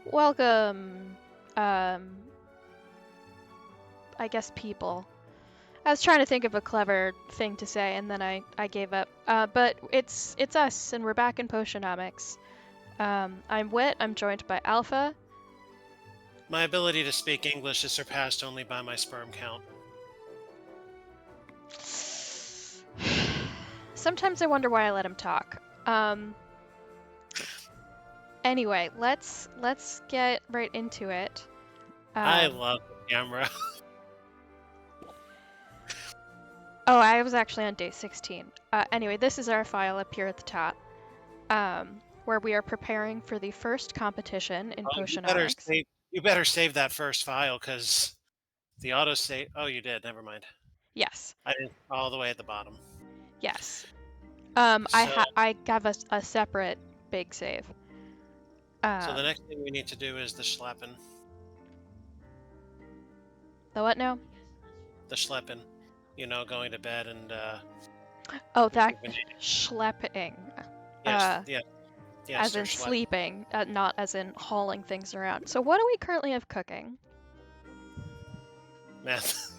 Welcome, I guess people. I was trying to think of a clever thing to say, and then I gave up. But it's us, and we're back in Potionomics. I'm Wit. I'm joined by Alpha. My ability to speak English is surpassed only by my sperm count. Sometimes I wonder why I let him talk. Anyway, let's get right into it. I love the camera. Oh, I was actually on day 16. Anyway, this is our file up here at the top, where we are preparing for the first competition in Potionomics. You better save that first file because the autosave. Oh, you did. Never mind. Yes. I didn't all the way at the bottom. Yes. So, I have a separate big save. so the next thing we need to do is the schleppen. The what now? The schleppen. You know, going to bed and Oh, that rejuvenating. schlepping. Yes, yes, As sir. in sleeping, not as in hauling things around. So what do we currently have cooking? Math.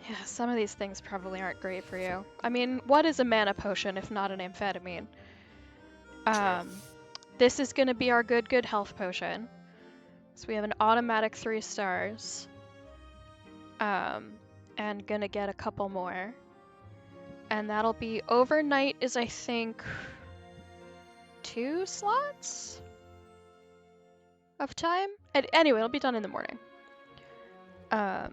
Yeah, some of these things probably aren't great for you. I mean, what is a mana potion if not an amphetamine? True. This is gonna be our good health potion. So we have an automatic 3 stars. And gonna get a couple more. And that'll be overnight is I think 2 slots of time. Anyway, it'll be done in the morning. Yeah,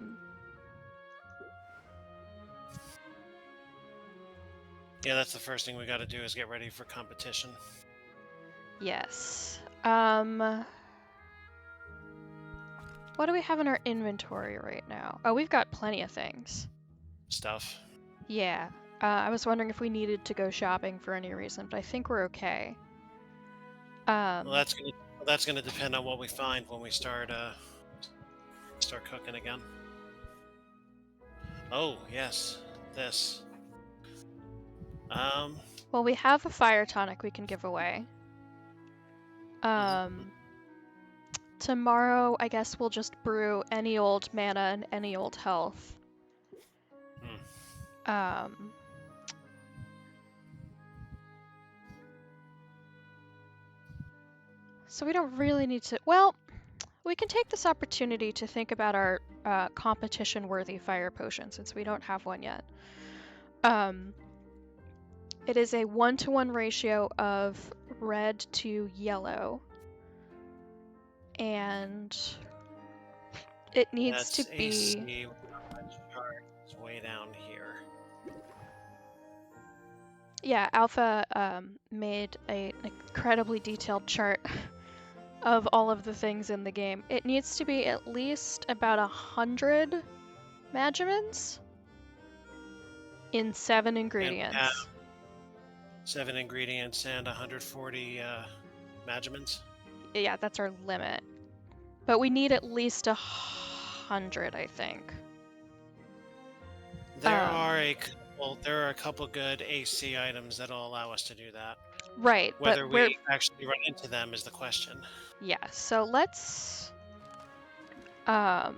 that's the first thing we got to do is get ready for competition. Yes. What do we have in our inventory right now? Oh, we've got plenty of things. Stuff. Yeah. I was wondering if we needed to go shopping for any reason, but I think we're okay. Well, that's gonna depend on what we find when we start cooking again. Oh yes, this. Well, we have a fire tonic we can give away. Mhm. Tomorrow, I guess we'll just brew any old mana and any old health. So we don't really need to. Well, we can take this opportunity to think about our competition-worthy fire potion since we don't have one yet. It is a 1-to-1 ratio of red to yellow. And it needs to be... AC chart is way down here. Yeah, Alpha made an incredibly detailed chart of all of the things in the game. It needs to be at least about 100 Magimins in 7 ingredients. And 7 ingredients and 140 Magimins. Yeah, that's our limit. But we need at least 100, I think. There are a couple good AC items that'll allow us to do that. Right, Whether but we actually run into them is the question. Yeah, so let's go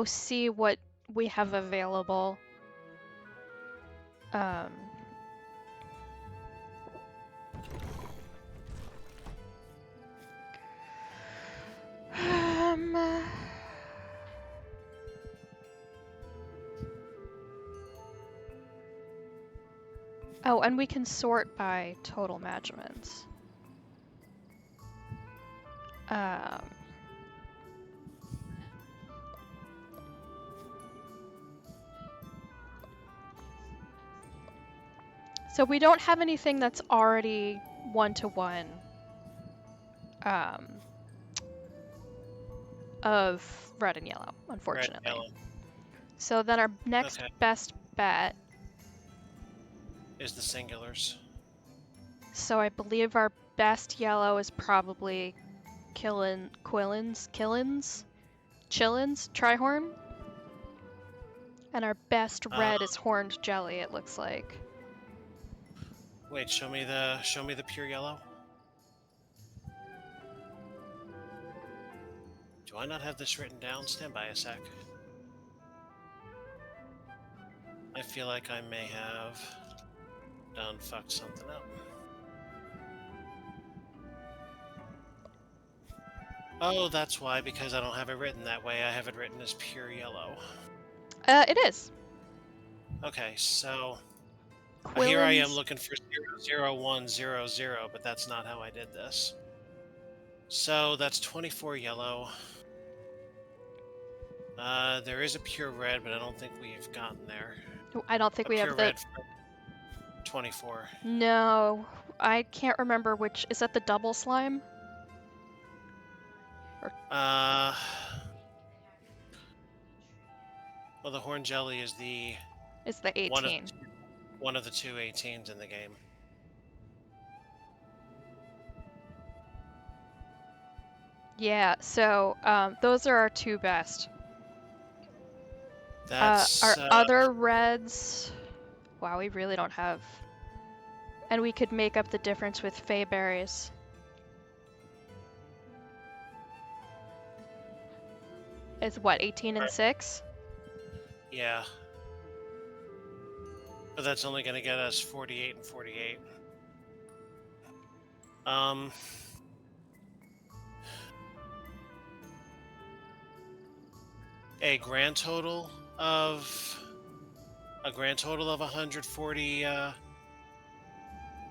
see what we have available. Oh, and we can sort by total Magimins. So we don't have anything that's already 1-to-1 of red and yellow, unfortunately. Red, yellow. So then our next best bet is the singulars. So I believe our best yellow is probably Chillins, Trihorn. And our best red is Horned Jelly, it looks like. Wait, show me the pure yellow. Do I not have this written down? Stand by a sec. I feel like I may have done fucked something up. Oh, that's why, because I don't have it written that way. I have it written as pure yellow. It is. Okay, so Quillen's... here I am looking for 00100, but that's not how I did this. So that's 24 yellow. There is a pure red, but I don't think we've gotten there. I don't think we have pure the... red for 24. No, I can't remember which... Is that the double slime? Well, the horn jelly is the... It's the 18. One of the two 18s in the game. Yeah, so those are our two best. That's our other reds... Wow, we really don't have... And we could make up the difference with Fey berries. It's what, 18 and 6? Yeah. But that's only going to get us 48 and 48. A grand total of 140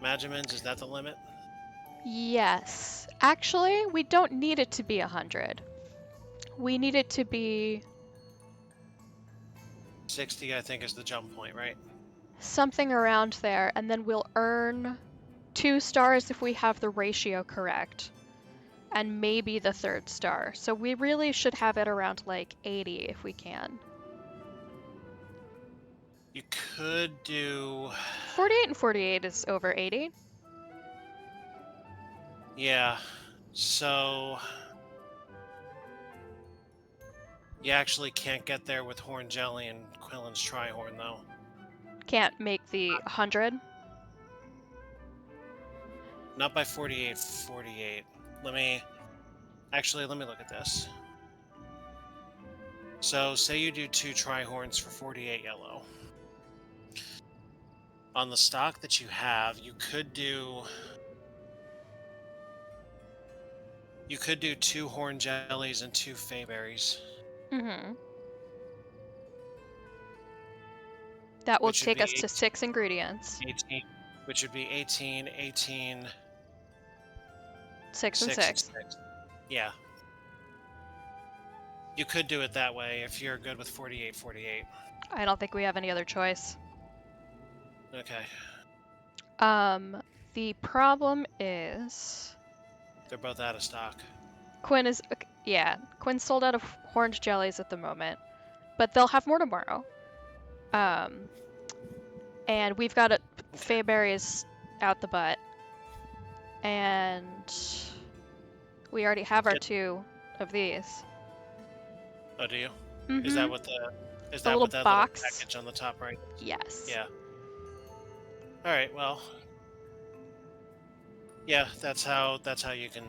Magimins, is that the limit? Yes. Actually, we don't need it to be 100. We need it to be 60, I think, is the jump point, right? Something around there, and then we'll earn 2 stars if we have the ratio correct. And maybe the 3rd star. So we really should have it around like 80 if we can. You could do 48 and 48 is over 80. Yeah. So you actually can't get there with horn jelly and Quillen's Trihorn, though. Can't make the 100. Not by 48, 48. Let me look at this. So say you do 2 Trihorns for 48 yellow. On the stock that you have, you could do 2 horn jellies and 2 Fey berries. Mm-hmm. That will take us to 6 ingredients. 18, which would be 18, 18... 6 and 6. Yeah. You could do it that way if you're good with 48, 48. I don't think we have any other choice. Okay. The problem is... They're both out of stock. Quinn is... Yeah, Quinn's sold out of horned jellies at the moment. But they'll have more tomorrow. And we've got Fey berries out the butt. And we already have our 2 of these. Oh, do you? Mm-hmm. Is that what that little box? Little package on the top right? Yes. Yeah. All right. Well. Yeah, that's how you can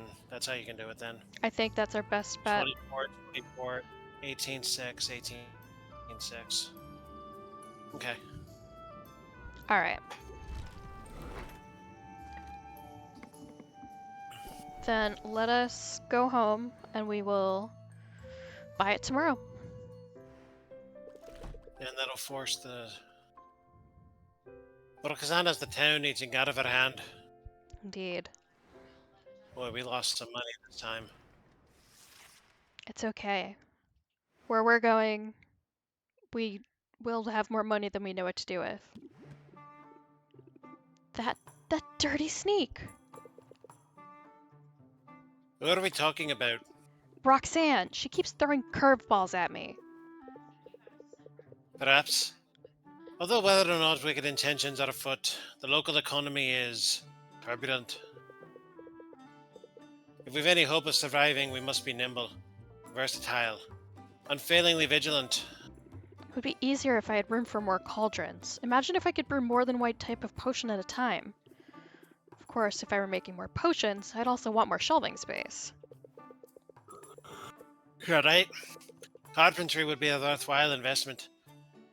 do it then. I think that's our best bet. 24, 18, 6, 18, 6. Okay. All right. Then let us go home and we will buy it tomorrow. And that'll force the... Well, Kazana's the town eating out of her hand. Indeed. Boy, we lost some money this time. It's okay. Where we're going, we will have more money than we know what to do with. That dirty sneak! What are we talking about? Roxanne! She keeps throwing curveballs at me. Perhaps. Although whether or not wicked intentions are afoot, the local economy is turbulent. If we've any hope of surviving, we must be nimble, versatile, unfailingly vigilant. It would be easier if I had room for more cauldrons. Imagine if I could brew more than one type of potion at a time. Of course, if I were making more potions, I'd also want more shelving space. You're right. Carpentry would be a worthwhile investment,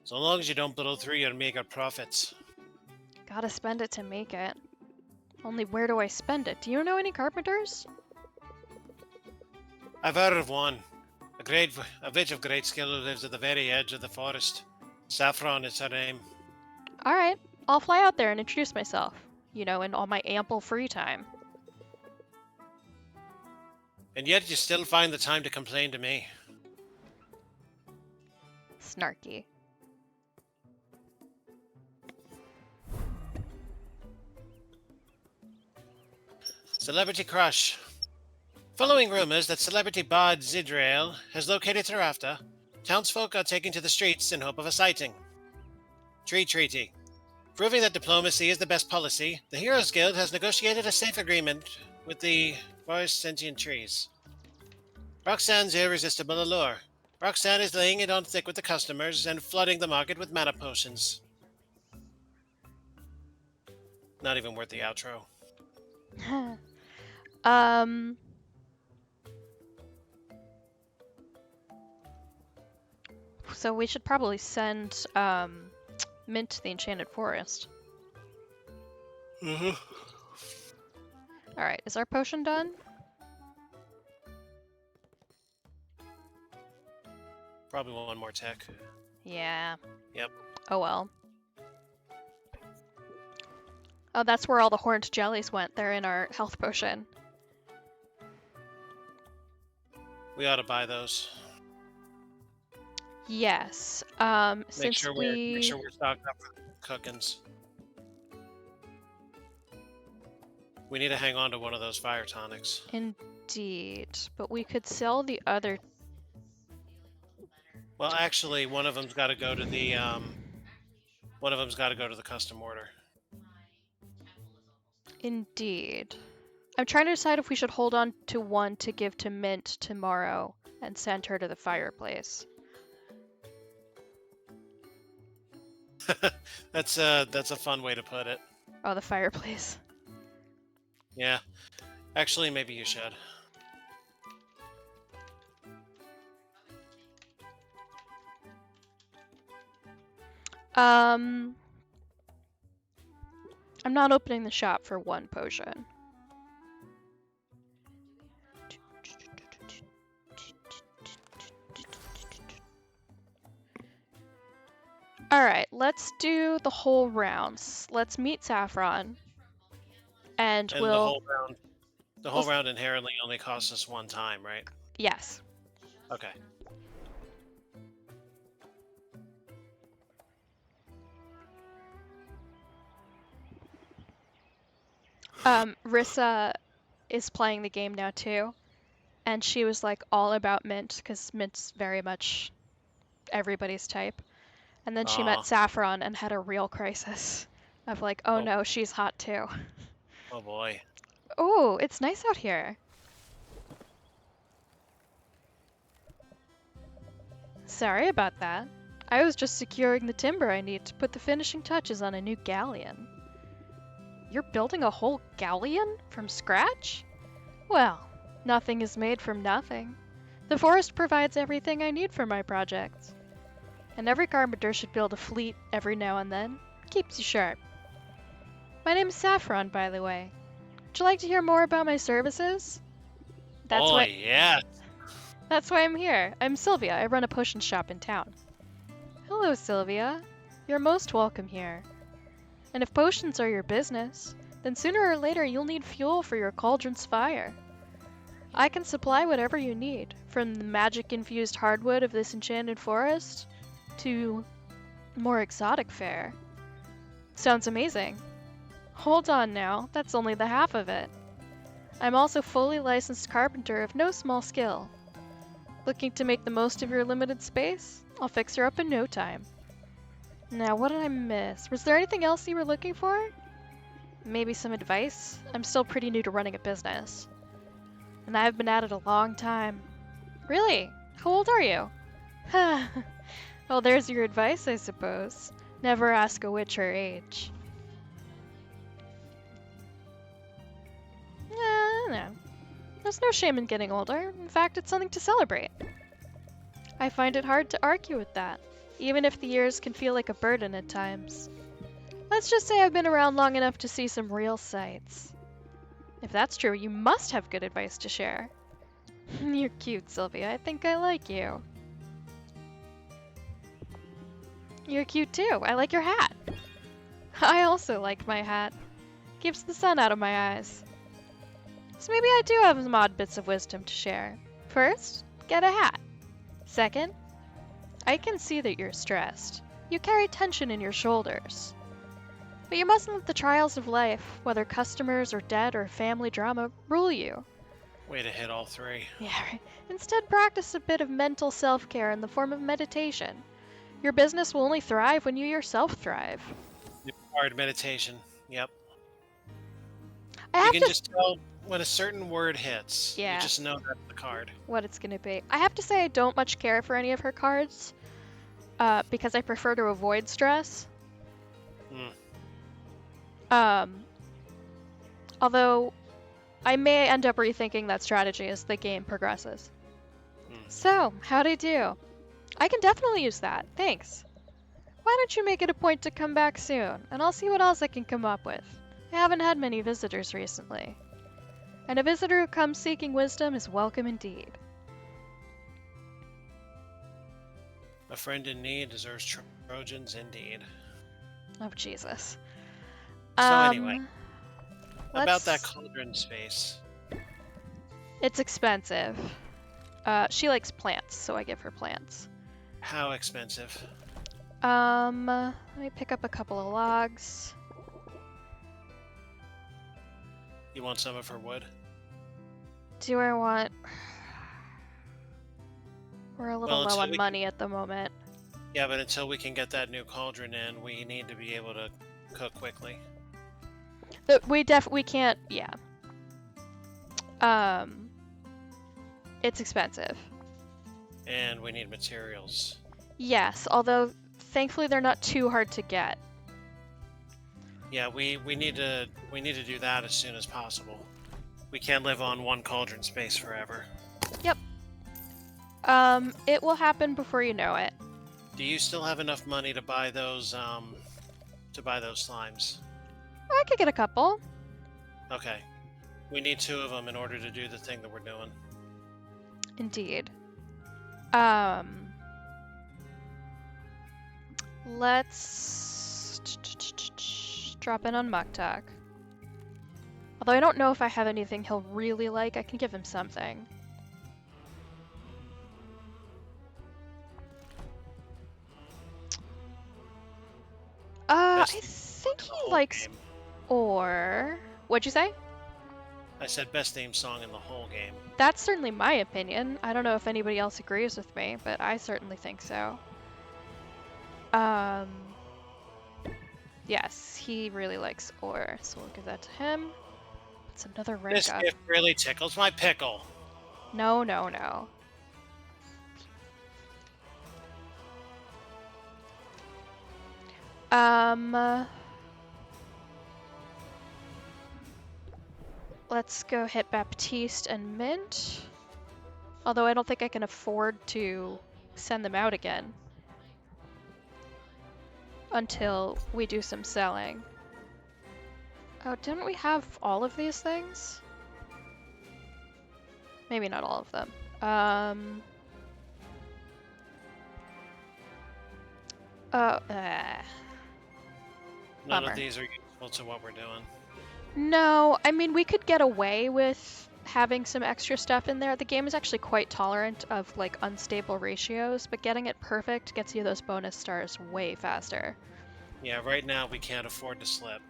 so long as you don't blow through your meager profits. Gotta spend it to make it. Only where do I spend it? Do you know any carpenters? I've heard of one. A witch of great skill who lives at the very edge of the forest. Saffron is her name. Alright, I'll fly out there and introduce myself. You know, in all my ample free time. And yet you still find the time to complain to me. Snarky. Celebrity crush. Following rumors that celebrity bard Zidrael has located Tarafta, townsfolk are taking to the streets in hope of a sighting. Tree Treaty. Proving that diplomacy is the best policy, the Heroes Guild has negotiated a safe agreement with the forest sentient trees. Roxanne's irresistible allure. Roxanne is laying it on thick with the customers and flooding the market with mana potions. Not even worth the outro. So we should probably send Mint to the Enchanted Forest. Mm-hmm. Alright, is our potion done? Probably one more tech. Yeah. Yep. Oh well. Oh, that's where all the horned jellies went. They're in our health potion. We ought to buy those. Yes. Make Since sure we're stocked up for cookins. We need to hang on to one of those fire tonics. Indeed. But we could sell the other. Well, actually, one of them's got to go to the custom order. Indeed. I'm trying to decide if we should hold on to one to give to Mint tomorrow and send her to the fireplace. That's a fun way to put it. Oh, the fireplace. Yeah. Actually, maybe you should. I'm not opening the shop for one potion. Alright, let's do the whole rounds. Let's meet Saffron. And we'll... The whole round inherently only costs us one time, right? Yes. Okay. Rissa is playing the game now too, and she was like all about Mint because Mint's very much everybody's type. And then she met Saffron and had a real crisis of like, oh no, she's hot too. Oh boy. Oh, it's nice out here. Sorry about that. I was just securing the timber I need to put the finishing touches on a new galleon. You're building a whole galleon from scratch? Well, nothing is made from nothing. The forest provides everything I need for my projects. And every carpenter should build a fleet every now and then. Keeps you sharp. My name is Saffron, by the way. Would you like to hear more about my services? Yeah. That's why I'm here. I'm Sylvia. I run a potion shop in town. Hello, Sylvia. You're most welcome here. And if potions are your business, then sooner or later you'll need fuel for your cauldron's fire. I can supply whatever you need, from the magic-infused hardwood of this enchanted forest to more exotic fare. Sounds amazing. Hold on now, that's only the half of it. I'm also fully licensed carpenter of no small skill. Looking to make the most of your limited space? I'll fix her up in no time. Now, what did I miss? Was there anything else you were looking for? Maybe some advice? I'm still pretty new to running a business. And I've been at it a long time. Really? How old are you? Well, there's your advice, I suppose. Never ask a witch her age. No. There's no shame in getting older. In fact, it's something to celebrate. I find it hard to argue with that, even if the years can feel like a burden at times. Let's just say I've been around long enough to see some real sights. If that's true, you must have good advice to share. You're cute, Sylvia. I think I like you. You're cute too. I like your hat. I also like my hat. Keeps the sun out of my eyes. So maybe I do have some odd bits of wisdom to share. First, get a hat. Second, I can see that you're stressed. You carry tension in your shoulders. But you mustn't let the trials of life, whether customers or debt or family drama, rule you. Way to hit all three. Yeah, right. Instead, practice a bit of mental self-care in the form of meditation. Your business will only thrive when you yourself thrive. Hard meditation. Yep. I You have can to... just tell when a certain word hits. Yeah. You just know that's the card. What it's gonna be. I have to say I don't much care for any of her cards, because I prefer to avoid stress. Although I may end up rethinking that strategy as the game progresses. So, how'd I do? I can definitely use that, thanks. Why don't you make it a point to come back soon, and I'll see what else I can come up with. I haven't had many visitors recently. And a visitor who comes seeking wisdom is welcome indeed. A friend in need deserves Trojans indeed. Oh, Jesus. So anyway, about let's... that cauldron space. It's expensive. She likes plants, so I give her plants. How expensive? Let me pick up a couple of logs. You want some of her wood? Do I want... We're a little Well, low until on we money at the moment. Yeah, but until we can get that new cauldron in, we need to be able to cook quickly. We can't, yeah. It's expensive. And we need materials. Yes, although thankfully they're not too hard to get. Yeah, we need to do that as soon as possible. We can't live on one cauldron space forever. Yep. It will happen before you know it. Do you still have enough money to buy those slimes? I could get a couple. Okay. We need 2 of them in order to do the thing that we're doing. Indeed. Let's drop in on Muktak. Although I don't know if I have anything he'll really like, I can give him something. I think he likes ore. What'd you say? I said best theme song in the whole game. That's certainly my opinion. I don't know if anybody else agrees with me, but I certainly think so. Yes, he really likes ore, so we'll give that to him. It's another rank This up. gift really tickles my pickle. No, no, no. Let's go hit Baptiste and Mint. Although I don't think I can afford to send them out again until we do some selling. Oh, didn't we have all of these things? Maybe not all of them. None Bummer. of these are useful to what we're doing. No, I mean, we could get away with having some extra stuff in there. The game is actually quite tolerant of, like, unstable ratios, but getting it perfect gets you those bonus stars way faster. Yeah, right now we can't afford to slip.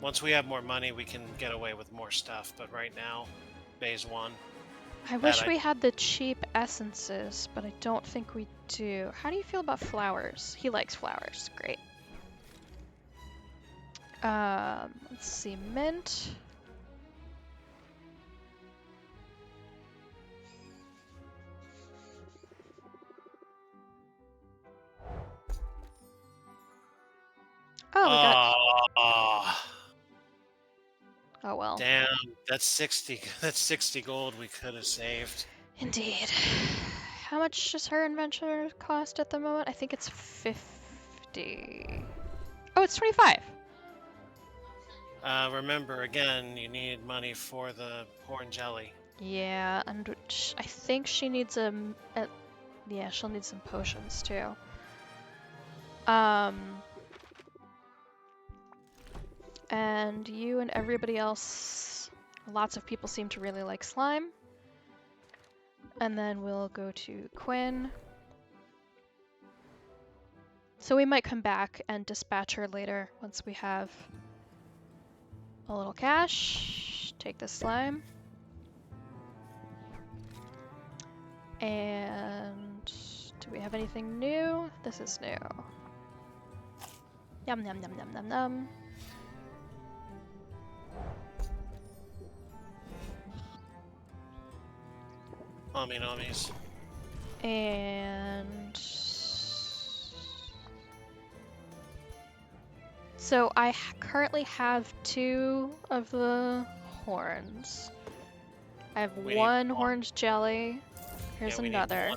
Once we have more money, we can get away with more stuff, but right now, phase 1. I wish we had the cheap essences, but I don't think we do. How do you feel about flowers? He likes flowers. Great. Let's see, mint. Oh, we got... Oh well. Damn, that's 60 gold we could have saved. Indeed. How much does her invention cost at the moment? I think it's 50. Oh, it's 25. Remember, again, you need money for the horn jelly. Yeah, and I think she needs yeah, she'll need some potions too. And you and everybody else, lots of people seem to really like slime. And then we'll go to Quinn. So we might come back and dispatch her later once we have a little cash. Take the slime. And do we have anything new? This is new. Yum yum yum yum yum yum. Ommies. And so I currently have 2 of the horns. I have one horned jelly. Here's another.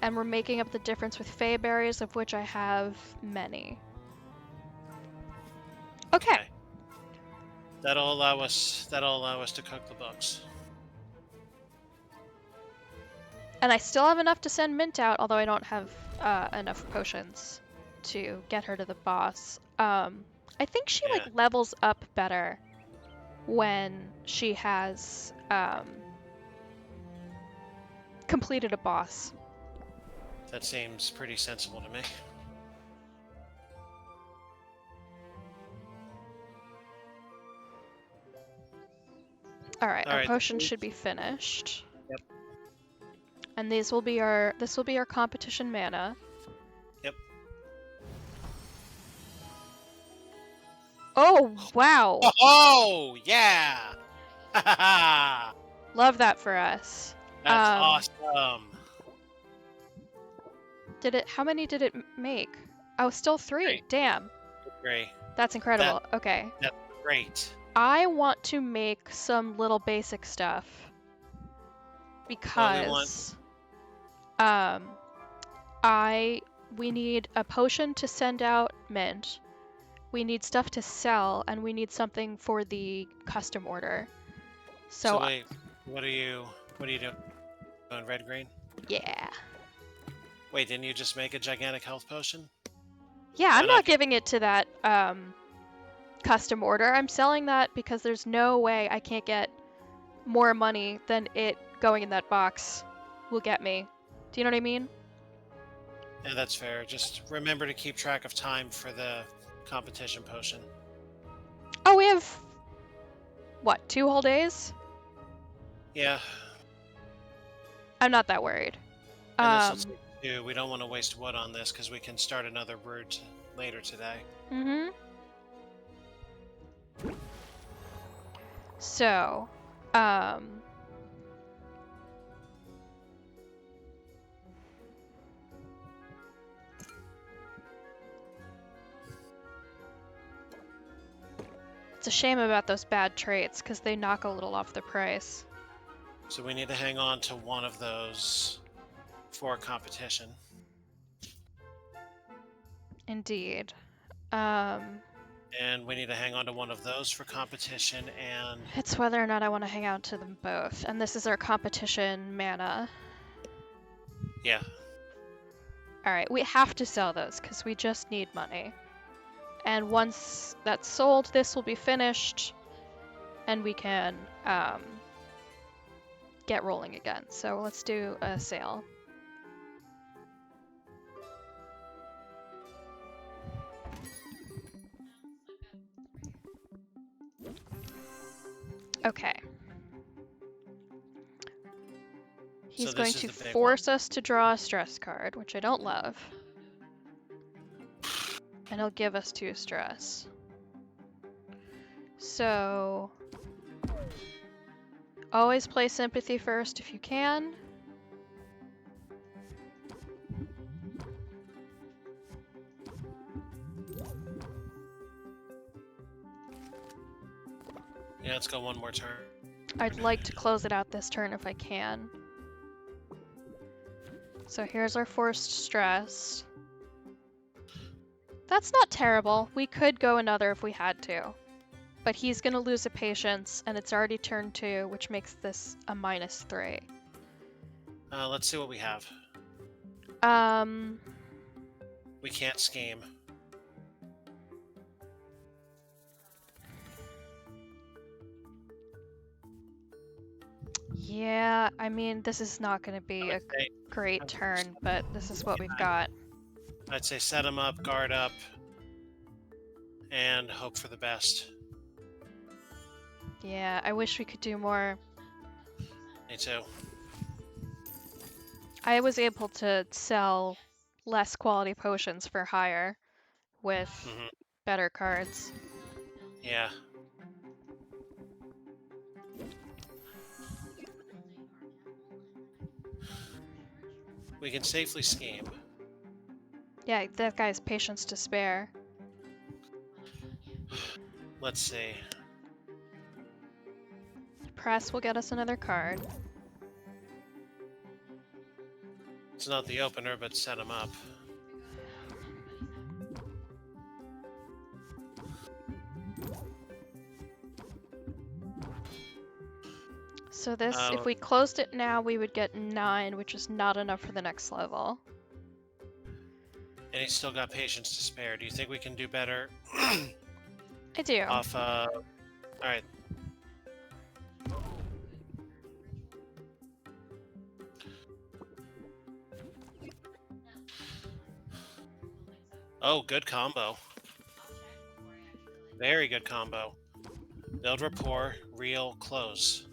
And we're making up the difference with fey berries, of which I have many. Okay. That'll allow us to cook the books. And I still have enough to send Mint out, although I don't have enough potions to get her to the boss. I think she like levels up better when she has completed a boss. That seems pretty sensible to me. All right, our potions should be finished. Yep. And this will be our competition mana. Yep. Oh, wow. Oh, yeah. Love that for us. That's awesome. How many did it make? Oh, still 3. 3. Damn. 3. That's incredible. Okay. That's great. I want to make some little basic stuff because we need a potion to send out Mint. We need stuff to sell, and we need something for the custom order. So wait, what are you doing? Red green? Yeah. Wait, didn't you just make a gigantic health potion? Yeah, I'm not giving it to that custom order. I'm selling that because there's no way I can't get more money than it going in that box will get me. Do you know what I mean? Yeah, that's fair. Just remember to keep track of time for the competition potion. Oh, we have, what, 2 whole days? Yeah. I'm not that worried. And this will take 2. We don't want to waste wood on this because we can start another brood later today. Mm-hmm. So, it's a shame about those bad traits because they knock a little off the price. So we need to hang on to one of those for competition. Indeed. And we need to hang on to one of those for competition, and it's whether or not I want to hang out to them both. And this is our competition mana. Yeah. Alright, we have to sell those because we just need money. And once that's sold, this will be finished, and we can get rolling again. So let's do a sale. Okay. He's going to force us to draw a stress card, which I don't love. And he'll give us 2 stress. So always play sympathy first if you can. Yeah, let's go one more turn. I'd like to close it out this turn if I can. So here's our forced stress. That's not terrible. We could go another if we had to. But he's gonna lose a patience, and it's already turn 2, which makes this a -3. Let's see what we have. We can't scheme. Yeah, I mean, this is not gonna be a great turn, but this is what we've got. I'd say set him up, guard up, and hope for the best. Yeah, I wish we could do more. Me too. I was able to sell less quality potions for higher with better cards. Yeah. We can safely scheme. Yeah, that guy's patience to spare. Let's see. Press will get us another card. It's not the opener, but set him up. So this, if we closed it now, we would get 9, which is not enough for the next level. And he's still got patience to spare. Do you think we can do better? I do. Off, alright. Oh, good combo. Very good combo. Build rapport, real close.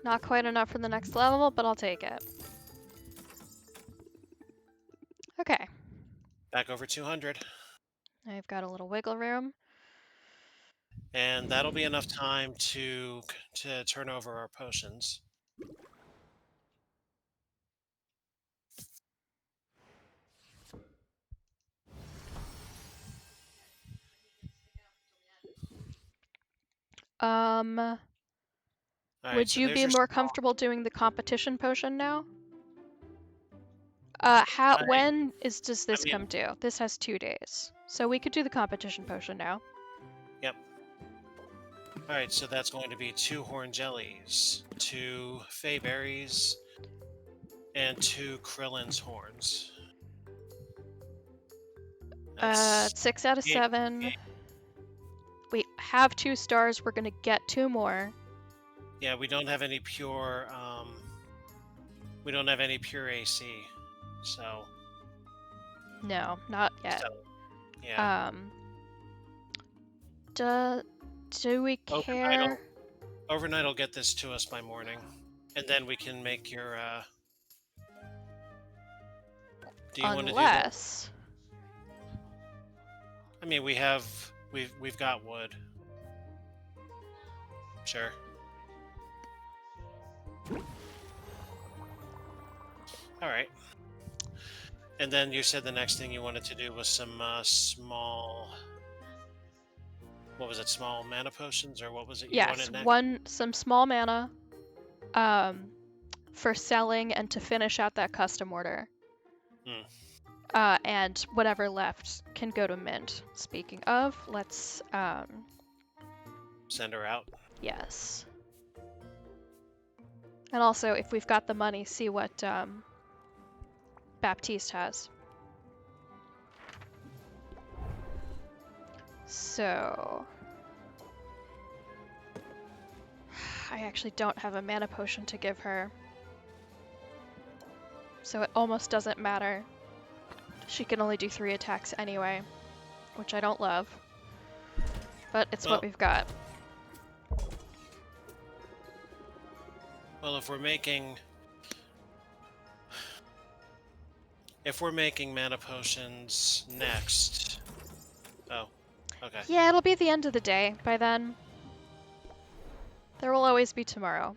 Not quite enough for the next level, but I'll take it. Okay. Back over 200. I've got a little wiggle room. And that'll be enough time to turn over our potions. Would you be more comfortable doing the competition potion now? When does this come due? This has 2 days. So we could do the competition potion now. Yep. Alright, so that's going to be 2 horn jellies, 2 fey berries, and 2 Krillin's horns. That's 6 out of 7. We have 2 stars. We're gonna get 2 more. Yeah, we don't have any pure. We don't have any pure AC, so. No, not yet. So, yeah. Do we care? Overnight will get this to us by morning, and then we can make your. Do you want to do that? I mean, we've got wood. Sure. All right. And then you said the next thing you wanted to do was some small. What was it? Small mana potions, or what was it? Yes, some small mana, for selling and to finish out that custom order. And whatever left can go to mint. Speaking of, let's send her out. Yes. And also, if we've got the money, see what Baptiste has. So I actually don't have a mana potion to give her. So it almost doesn't matter. She can only do 3 attacks anyway, which I don't love. But it's what we've got. Well, if we're making mana potions next. Oh, okay. Yeah, it'll be the end of the day by then. There will always be tomorrow.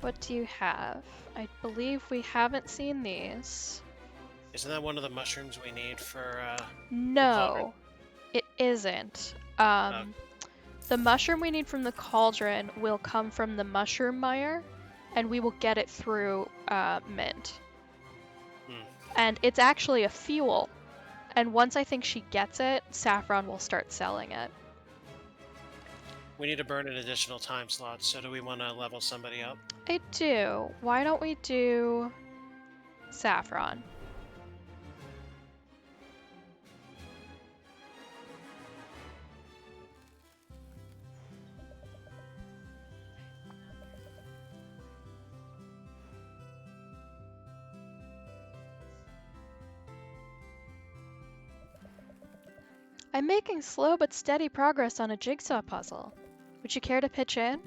What do you have? I believe we haven't seen these. Isn't that one of the mushrooms we need for No, it isn't. The mushroom we need from the cauldron will come from the mushroom mire, and we will get it through Mint. And it's actually a fuel. And once I think she gets it, Saffron will start selling it. We need to burn an additional time slot, so do we want to level somebody up? I do. Why don't we do Saffron? I'm making slow but steady progress on a jigsaw puzzle. Would you care to pitch in?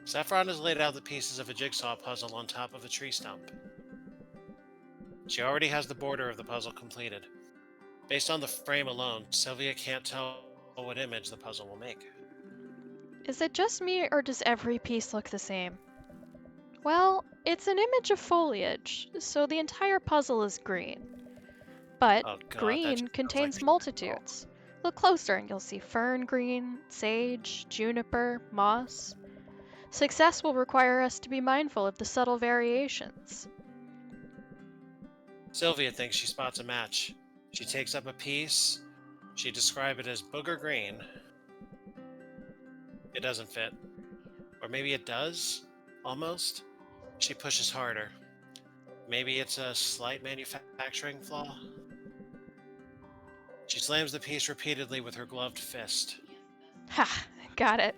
Saffron has laid out the pieces of a jigsaw puzzle on top of a tree stump. She already has the border of the puzzle completed. Based on the frame alone, Sylvia can't tell what image the puzzle will make. Is it just me, or does every piece look the same? Well, it's an image of foliage, so the entire puzzle is green. But Oh god, green contains multitudes. Look closer and you'll see fern green, sage, juniper, moss. Success will require us to be mindful of the subtle variations. Sylvia thinks she spots a match. She takes up a piece. She describes it as booger green. It doesn't fit. Or maybe it does? Almost? She pushes harder. Maybe it's a slight manufacturing flaw? She slams the piece repeatedly with her gloved fist. Ha! Got it.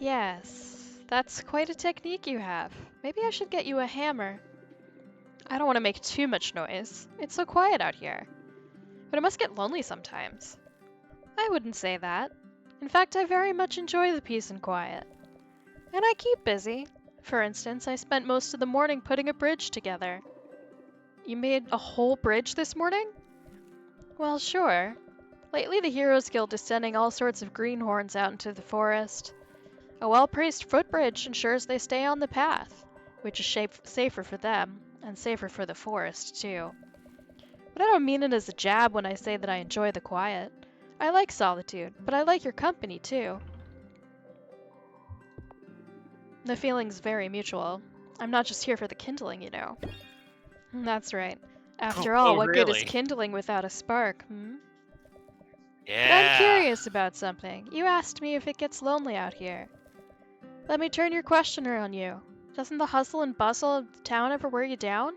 Yes, that's quite a technique you have. Maybe I should get you a hammer. I don't want to make too much noise. It's so quiet out here. But it must get lonely sometimes. I wouldn't say that. In fact, I very much enjoy the peace and quiet. And I keep busy. For instance, I spent most of the morning putting a bridge together. You made a whole bridge this morning? Well, sure. Lately the Heroes Guild is sending all sorts of greenhorns out into the forest. A well-praised footbridge ensures they stay on the path, which is safer for them, and safer for the forest, too. But I don't mean it as a jab when I say that I enjoy the quiet. I like solitude, but I like your company, too. The feeling's very mutual. I'm not just here for the kindling, you know. That's right. After all, what good is kindling without a spark, hmm? Yeah. But I'm curious about something. You asked me if it gets lonely out here. Let me turn your questioner on you. Doesn't the hustle and bustle of the town ever wear you down?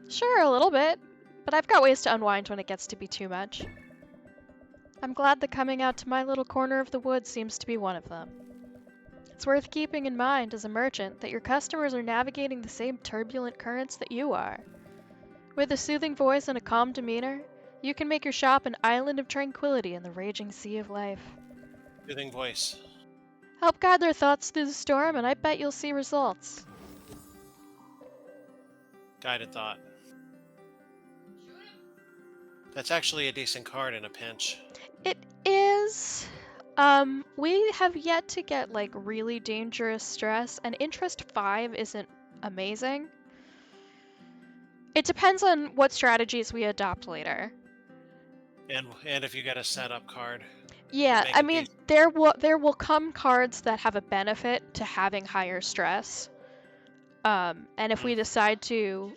Sure, a little bit. But I've got ways to unwind when it gets to be too much. I'm glad that coming out to my little corner of the woods seems to be one of them. It's worth keeping in mind as a merchant that your customers are navigating the same turbulent currents that you are. With a soothing voice and a calm demeanor, you can make your shop an island of tranquility in the raging sea of life. Soothing voice. Help guide their thoughts through the storm, and I bet you'll see results. Guided thought. That's actually a decent card in a pinch. It is. We have yet to get, like, really dangerous stress, and interest 5 isn't amazing. It depends on what strategies we adopt later. And if you get a setup card. Yeah, I mean, there will come cards that have a benefit to having higher stress. And if we decide to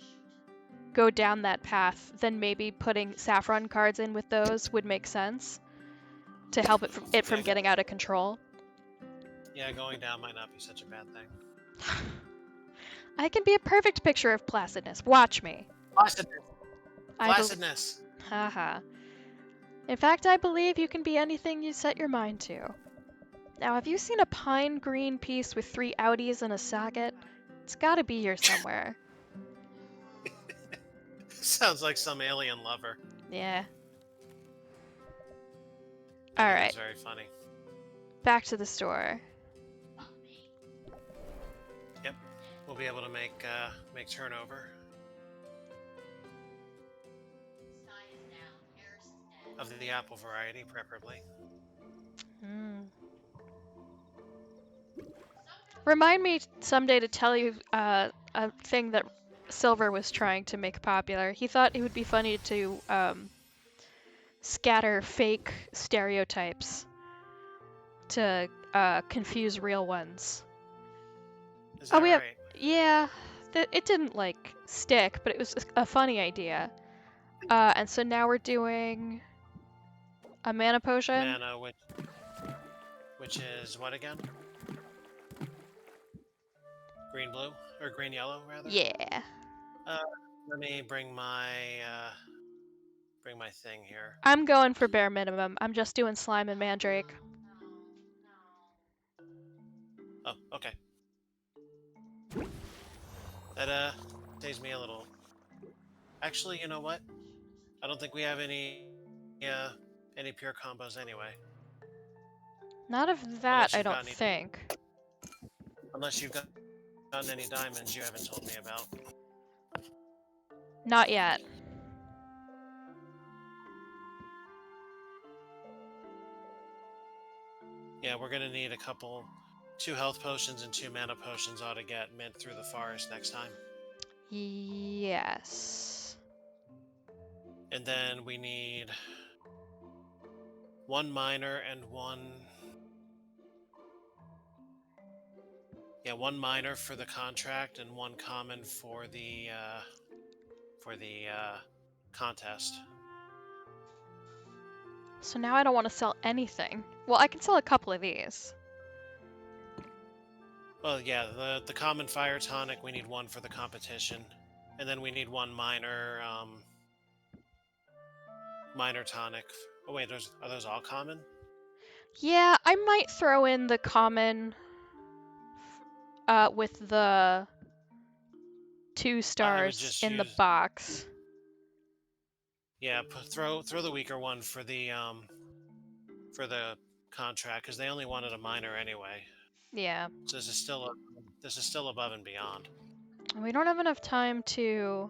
go down that path, then maybe putting saffron cards in with those would make sense to help it from getting out of control. Yeah, going down might not be such a bad thing. I can be a perfect picture of placidness. Watch me. Placidness. Haha. In fact, I believe you can be anything you set your mind to. Now, have you seen a pine green piece with 3 outies and a socket? It's gotta be here somewhere. Sounds like some alien lover. Yeah. Alright. That's very funny. Back to the store. Yep. We'll be able to make turnover. Of the apple variety, preferably. Remind me someday to tell you a thing that Silver was trying to make popular. He thought it would be funny to scatter fake stereotypes to confuse real ones. Is Oh, that we have. right? Yeah, it didn't like stick, but it was a funny idea. And so now we're doing a mana potion. Mana, which is what again? Green blue or green yellow rather. Yeah. Let me bring my thing here. I'm going for bare minimum. I'm just doing slime and mandrake. Oh, okay. That saves me a little. Actually, you know what? I don't think we have any pure combos anyway. Not of that, Unless I you've don't got any, think. unless you've gotten any diamonds you haven't told me about. Not yet. Yeah, we're gonna need a couple, 2 health potions and 2 mana potions ought to get mint through the forest next time. Yes. And then we need 1 miner and 1. Yeah, 1 miner for the contract and 1 common for the contest. So now I don't want to sell anything. Well, I can sell a couple of these. Well, yeah, the common fire tonic we need 1 for the competition, and then we need 1 minor tonic. Oh wait, are those all common? Yeah, I might throw in the common with the 2 I would stars just in the use, box. yeah, throw the weaker one for the contract because they only wanted a minor anyway. Yeah. So this is still above and beyond. We don't have enough time to Do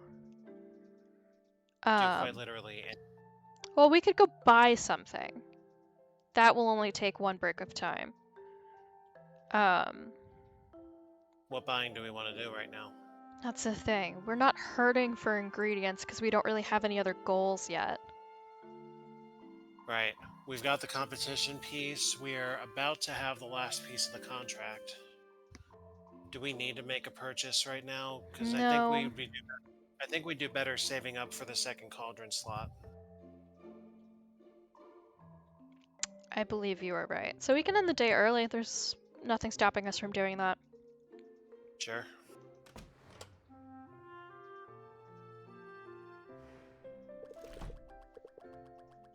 quite literally. well, we could go buy something. That will only take 1 brick of time. What buying do we want to do right now? That's the thing. We're not hurting for ingredients because we don't really have any other goals yet. Right. We've got the competition piece. We're about to have the last piece of the contract. Do we need to make a purchase right now? Because No. I think we'd do better saving up for the second cauldron slot. I believe you are right. So we can end the day early. There's nothing stopping us from doing that. Sure.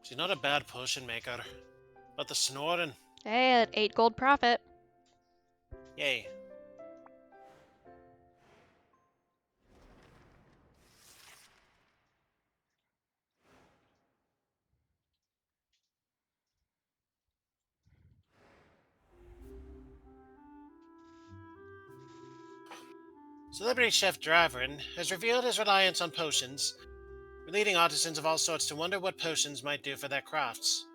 She's not a bad potion maker, but the snoring. Hey, at 8 gold profit. Yay. Celebrity Chef Draverin has revealed his reliance on potions, leading artisans of all sorts to wonder what potions might do for their crafts.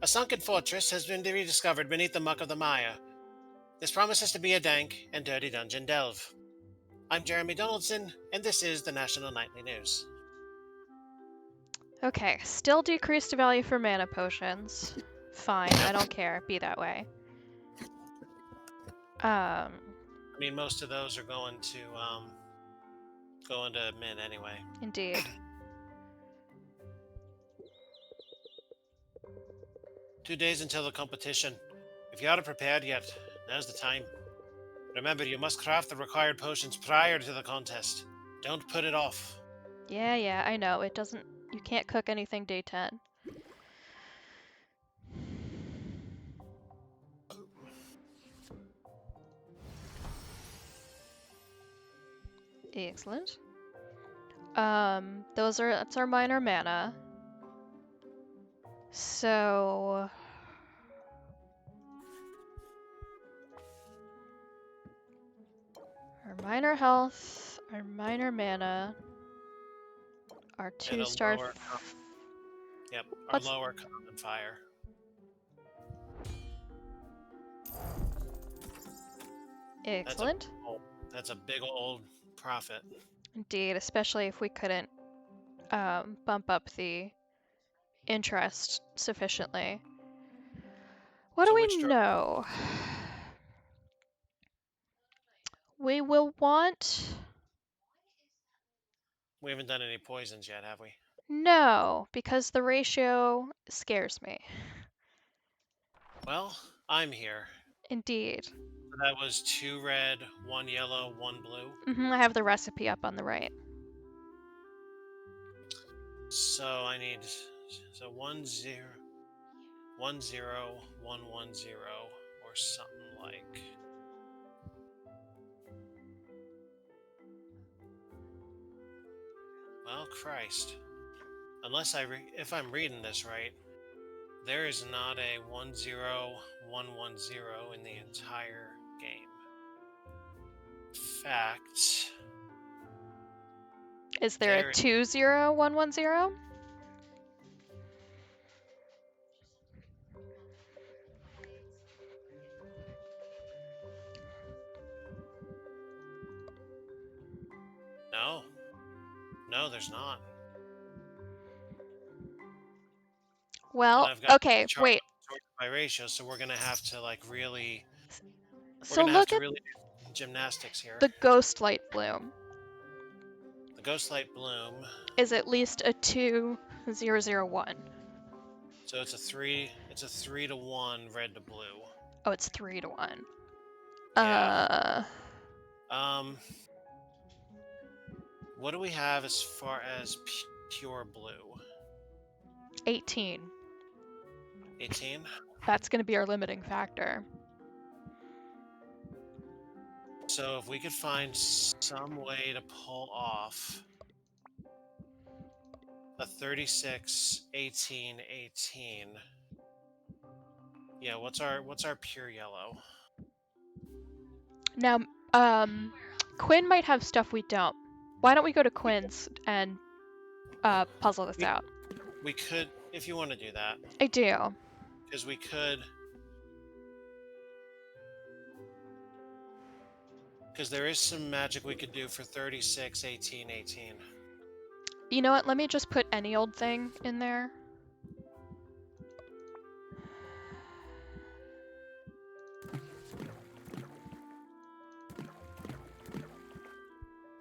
A sunken fortress has been rediscovered beneath the muck of the mire. This promises to be a dank and dirty dungeon delve. I'm Jeremy Donaldson, and this is the National Nightly News. Okay, still decreased value for mana potions. Fine, I don't care. Be that way. I mean, most of those are going to mint anyway. Indeed. Two days until the competition. If you aren't prepared yet, now's the time. Remember, you must craft the required potions prior to the contest. Don't put it off. Yeah, I know. It doesn't. You can't cook anything day 10. Excellent. That's our minor mana. So our minor health, our minor mana, our And 2-star. our lower common fire. Excellent. That's a big old profit. Indeed, especially if we couldn't bump up the interest sufficiently. What So do we which drug? know? We will want... We haven't done any poisons yet, have we? No, because the ratio scares me. Well, I'm here. Indeed. So that was 2 red, 1 yellow, 1 blue. I have the recipe up on the right. So I need 1 0, 1 0, 1 1 0, or something like. Well, Christ. Unless if I'm reading this right, there is not a 1 0 1 1 0 in the entire game. Fact. Is there a 20110? No. No, there's not. Well, And I've got okay, the chart wait. sorted by ratio, so we're gonna have to like really. We're So gonna have look to at really do gymnastics here. the ghost light bloom. The Ghost Light Bloom. Is at least a 2001. So it's a 3. It's a 3 to 1 red to blue. Oh, it's 3 to 1. Yeah. What do we have as far as pure blue? 18. 18. That's going to be our limiting factor. So if we could find some way to pull off a 36, 18, 18. Yeah, what's our pure yellow? Now, Quinn might have stuff we don't. Why don't we go to Quinn's and puzzle this out? We could, if you want to do that. I do. Because we could. Because there is some magic we could do for 36, 18, 18. You know what? Let me just put any old thing in there.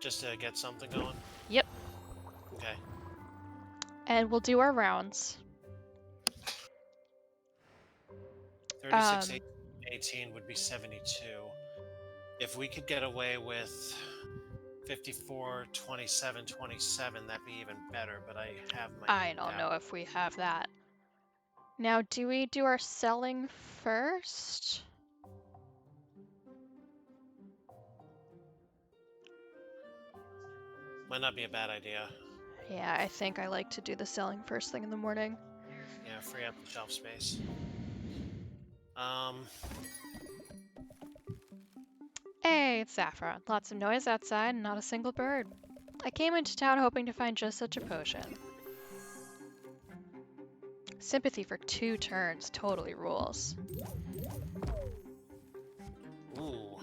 Just to get something going? Yep. Okay. And we'll do our rounds. 36, 18 would be 72. If we could get away with 54, 27, 27, that'd be even better, but I have my... I don't know if we have that. Now, do we do our selling first? Might not be a bad idea. Yeah, I think I like to do the selling first thing in the morning. Yeah, free up the shelf space. Hey, it's Saffron. Lots of noise outside and not a single bird. I came into town hoping to find just such a potion. Sympathy for 2 turns totally rules. Ooh.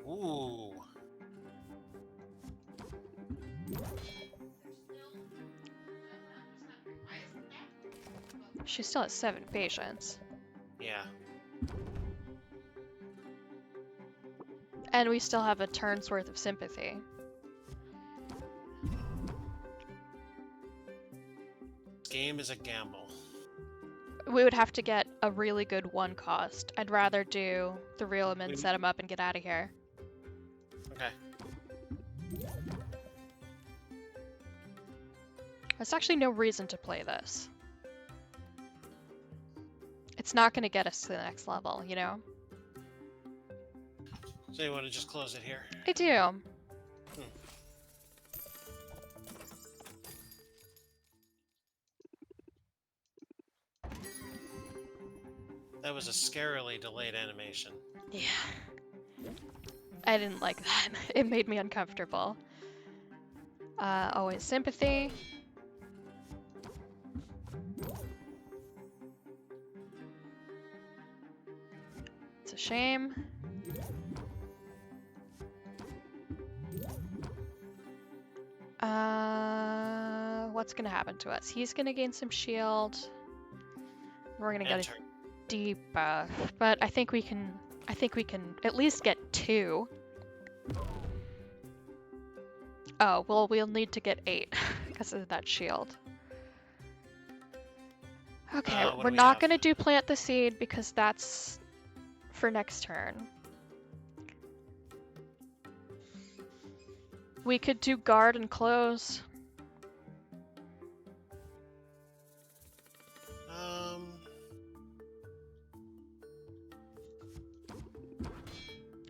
Ooh. She still has 7 patience. Yeah. And we still have a turn's worth of sympathy. This game is a gamble. We would have to get a really good 1 cost. I'd rather do the reel him in, set him up, and get out of here. Okay. There's actually no reason to play this. It's not going to get us to the next level, you know? So you want to just close it here? I do. That was a scarily delayed animation. Yeah. I didn't like that. It made me uncomfortable. Always sympathy. It's a shame. What's gonna happen to us? He's gonna gain some shield. We're gonna get Enter. a debuff, but I think we can at least get 2. Oh, well, we'll need to get 8 because of that shield. Okay, What we're do we not have? gonna do plant the seed because that's for next turn. We could do guard and close.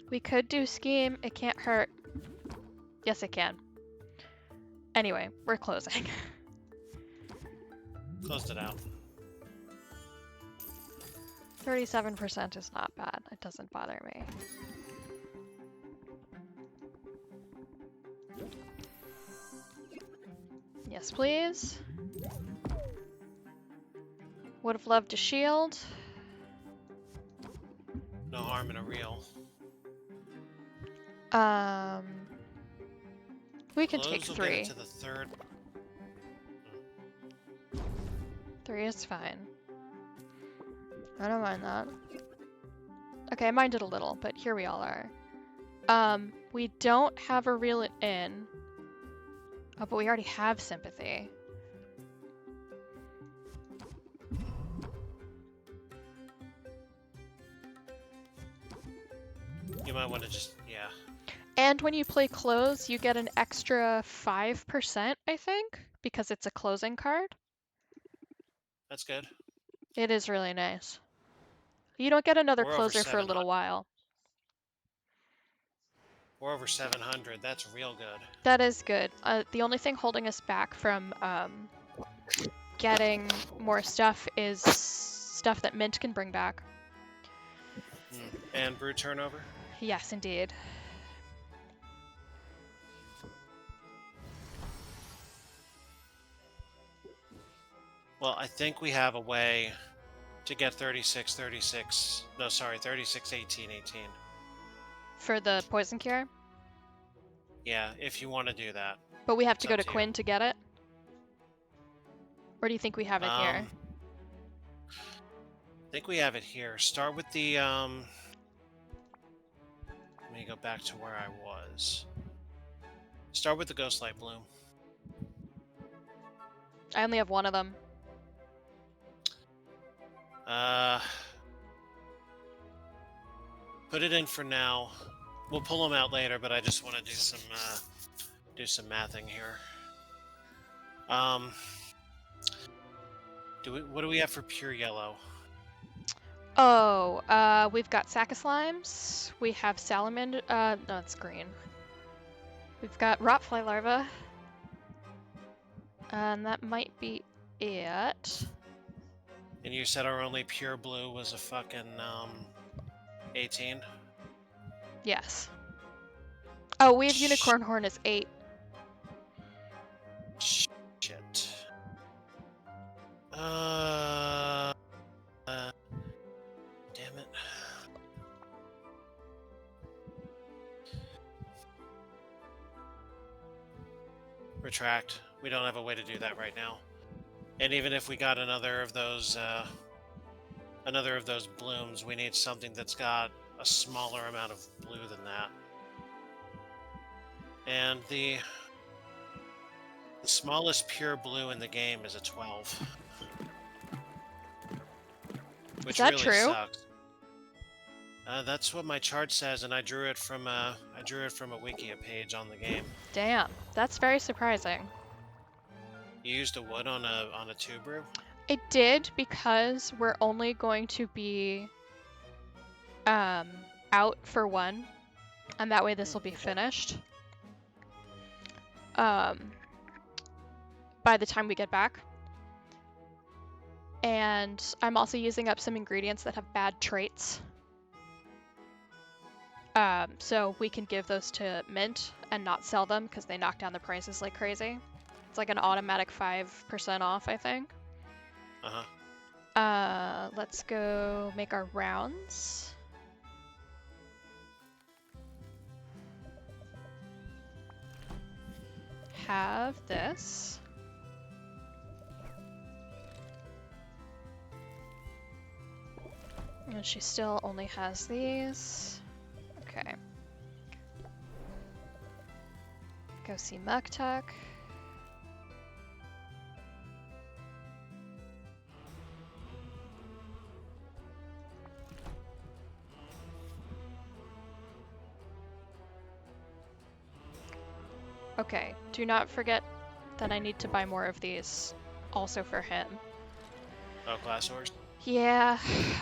We could do scheme. It can't hurt. Yes, it can. Anyway, we're closing. Closed it out. 37% is not bad. It doesn't bother me. Yes, please. Would have loved a shield. No harm in a reel. We can Close take will 3. get it to the 3rd. 3 is fine. I don't mind that. Okay, I minded a little, but here we all are. We don't have a reel it in. Oh, but we already have sympathy. You might want to just, yeah. And when you play close, you get an extra 5%, I think, because it's a closing card. That's good. It is really nice. You don't get another We're over closer for a 700. little while. We're over 700. That's real good. That is good. The only thing holding us back from getting more stuff is stuff that Mint can bring back. And brew turnover? Yes, indeed. Well, I think we have a way to get 36, 36. No, sorry, 36, 18, 18. For the poison cure? Yeah, if you want to do that. But we have It's to go up to to you. Quinn to get it? Or do you think we have it here? I think we have it here. Start with the, let me go back to where I was. Start with the Ghostlight Bloom. I only have one of them. Put it in for now. We'll pull them out later, but I just want to do some mathing here. What do we have for pure yellow? Oh, we've got Sack of Slimes. We have Salamander. No, it's green. We've got Rotfly Larva. And that might be it. And you said our only pure blue was a fucking 18? Yes. Oh, we have Unicorn Horn as 8. Shit. Damn it. Retract. We don't have a way to do that right now. And even if we got another of those blooms, we need something that's got a smaller amount of blue than that. And the smallest pure blue in the game is a 12. Which Is that really true? sucks. That's what my chart says, and I drew it from a Wikia page on the game. Damn, that's very surprising. You used a wood on a 2 brew? It did because we're only going to be out for 1, and that way this will be finished by the time we get back. And I'm also using up some ingredients that have bad traits. So we can give those to Mint and not sell them because they knock down the prices like crazy. It's like an automatic 5% off, I think. Let's go make our rounds. have this. And she still only has these. Okay. Go see Muktuk. Okay, do not forget that I need to buy more of these also for him. Oh, class ores? Yeah,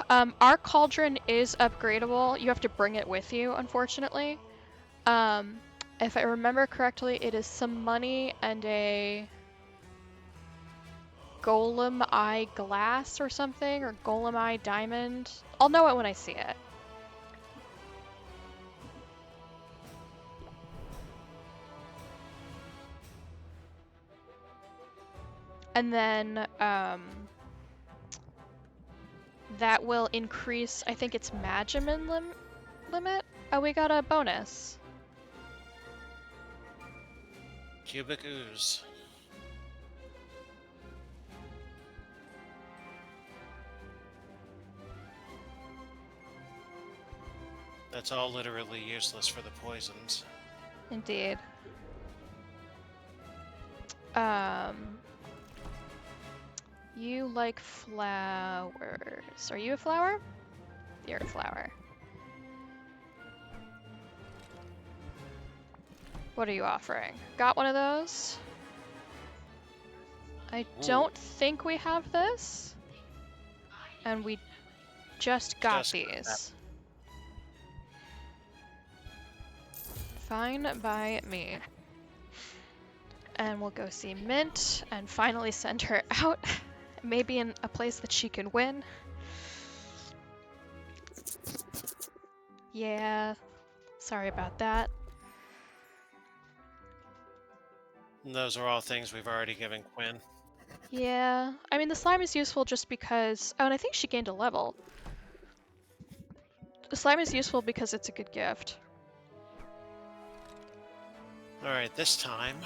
our cauldron is upgradable. You have to bring it with you, unfortunately. If I remember correctly, it is some money and a golem eye glass or something, or golem eye diamond. I'll know it when I see it. And then, that will increase, I think it's Magimin limit? Oh, we got a bonus. Cubic ooze. That's all literally useless for the poisons. Indeed. You like flowers. Are you a flower? You're a flower. What are you offering? Got one of those? I don't think we have this. And we just got these. Fine by me. And we'll go see Mint and finally send her out. Maybe in a place that she can win. Yeah, sorry about that. And those are all things we've already given Quinn. Yeah, I mean the slime is useful just because... Oh, and I think she gained a level. The slime is useful because it's a good gift. Alright, this time...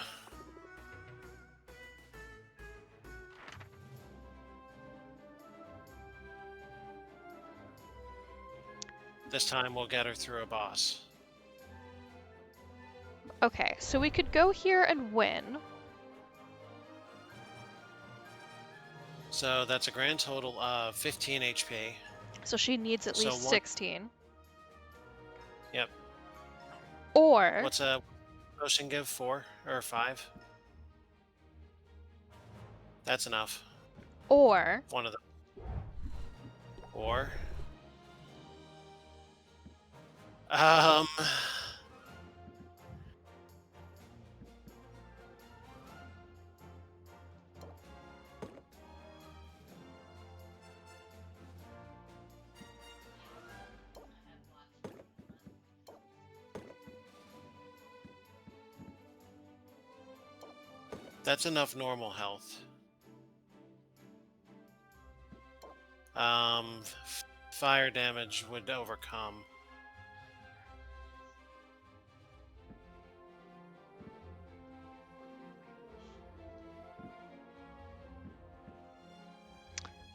This time we'll get her through a boss. Okay, so we could go here and win. So that's a grand total of 15 HP. So she needs at least 16. Yep. Or... What's a potion give? 4 or 5? That's enough. Or... One of them. Or... That's enough normal health. Fire damage would overcome.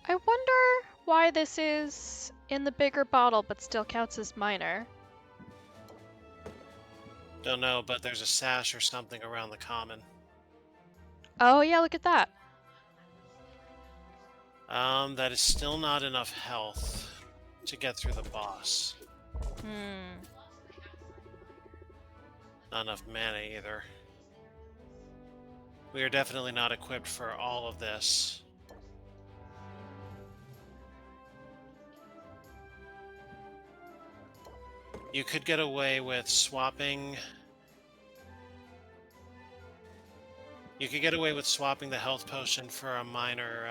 I wonder why this is in the bigger bottle but still counts as minor. Don't know, but there's a sash or something around the common. Oh yeah, look at that. That is still not enough health to get through the boss. Not enough mana either. We are definitely not equipped for all of this. You could get away with swapping... You could get away with swapping the health potion for a minor,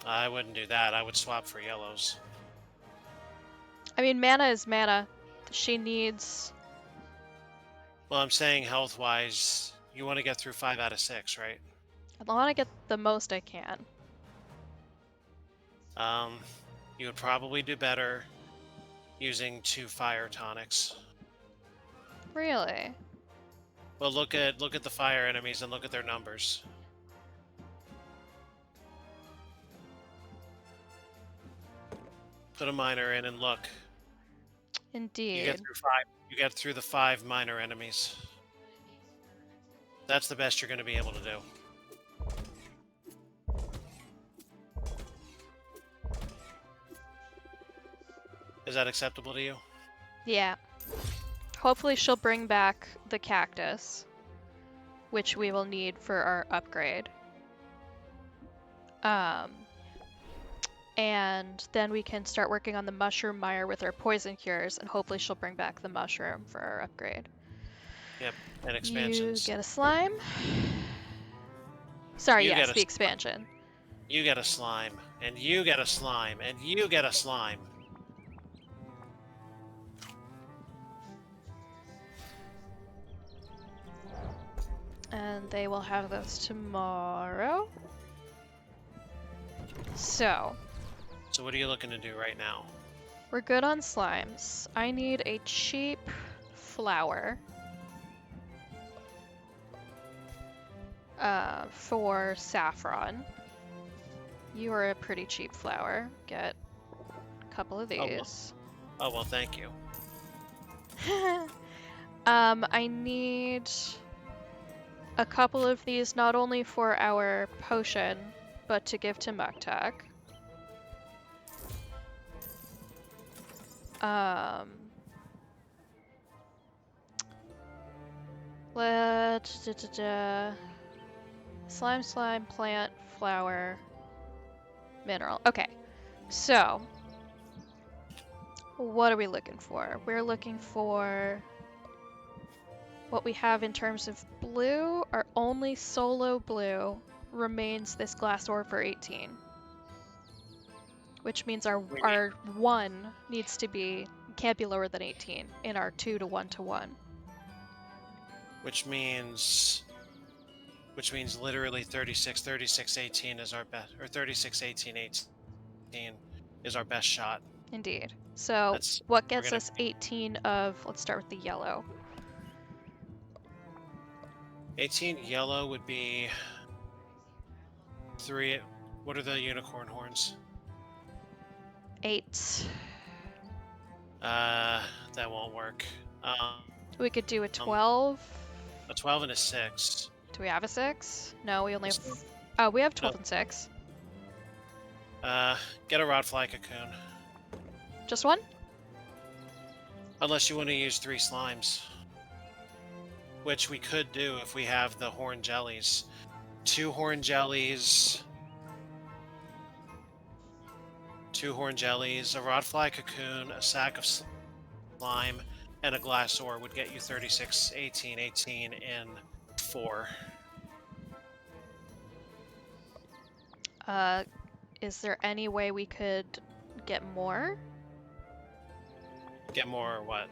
I wouldn't do that. I would swap for yellows. I mean, mana is mana. She needs... Well, I'm saying health-wise, you want to get through 5 out of 6, right? I want to get the most I can. You would probably do better using 2 fire tonics. Really? Well, look at the fire enemies and look at their numbers. Put a miner in and look. You get Indeed. through five. You get through the 5 minor enemies. That's the best you're going to be able to do. Is that acceptable to you? Yeah. Hopefully she'll bring back the cactus, which we will need for our upgrade. And then we can start working on the mushroom mire with our poison cures, and hopefully she'll bring back the mushroom for our upgrade. Yep. And You expansions. get a slime. Sorry, You yes, get the a. expansion. You get a slime, and you get a slime, and you get a slime. And they will have those tomorrow. So, So what are you looking to do right now? we're good on slimes. I need a cheap flower. For saffron. You are a pretty cheap flower. Get a couple of these. Oh well, thank you. I need a couple of these not only for our potion, but to give to Muktak. Slime, plant, flower, mineral. Okay, so what are we looking for? We're looking for what we have in terms of blue. Our only solo blue remains this glass ore for 18. Which means our 1 needs to be, can't be lower than 18 in our 2 to 1 to 1. Which means literally 36, 36, 18 is our best, or 36, 18, 18 is our best shot. Indeed. So what gets us 18 of, let's start with the yellow. 18 yellow would be 3. What are the unicorn horns? 8. That won't work. We could do a 12. A 12 and a 6. Do we have a 6? No, we only have... Oh, we have 12 and 6. Get a rodfly cocoon. Just one? Unless you want to use 3 slimes. Which we could do if we have the horn jellies. 2 horn jellies. 2 horn jellies, a rodfly cocoon, a sack of slime, and a glass ore would get you 36, 18, 18 in 4. Is there any way we could get more? Get more what?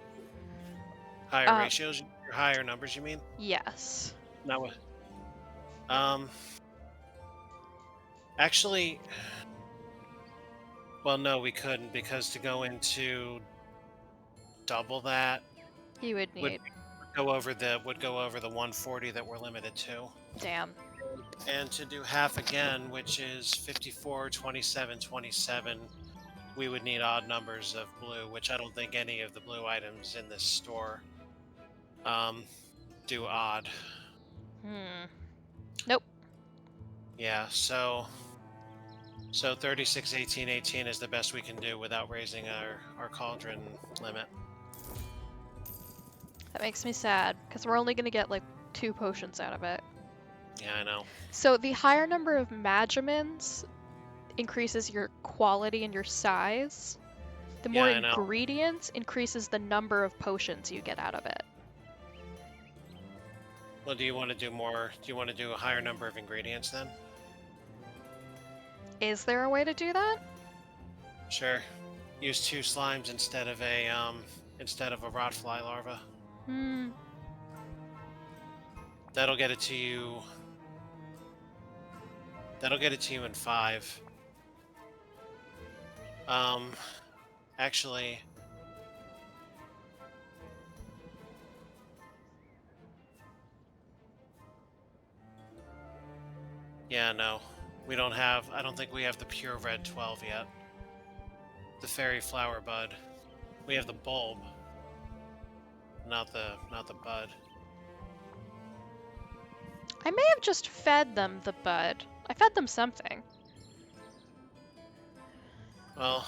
Higher ratios? Or higher numbers, you mean? Yes. Not what? Actually, well, no, we couldn't, because to go into double that, You would need. would go over the 140 that we're limited to. Damn. And to do half again, which is 54, 27, 27, we would need odd numbers of blue, which I don't think any of the blue items in this store do odd. Nope. Yeah, so 36, 18, 18 is the best we can do without raising our cauldron limit. That makes me sad, because we're only going to get like 2 potions out of it. Yeah, I know. So the higher number of magimins increases your quality and your size. The more ingredients increases the number of potions you get out of it. Well, do you want to do more? Do you want to do a higher number of ingredients then? Is there a way to do that? Sure. Use 2 slimes instead of a rotfly larva. That'll get it to you. That'll get it to you in 5. Actually, Yeah, no. We don't have... I don't think we have the pure red 12 yet. The fairy flower bud. We have the bulb. Not the bud. I may have just fed them the bud. I fed them something. Well,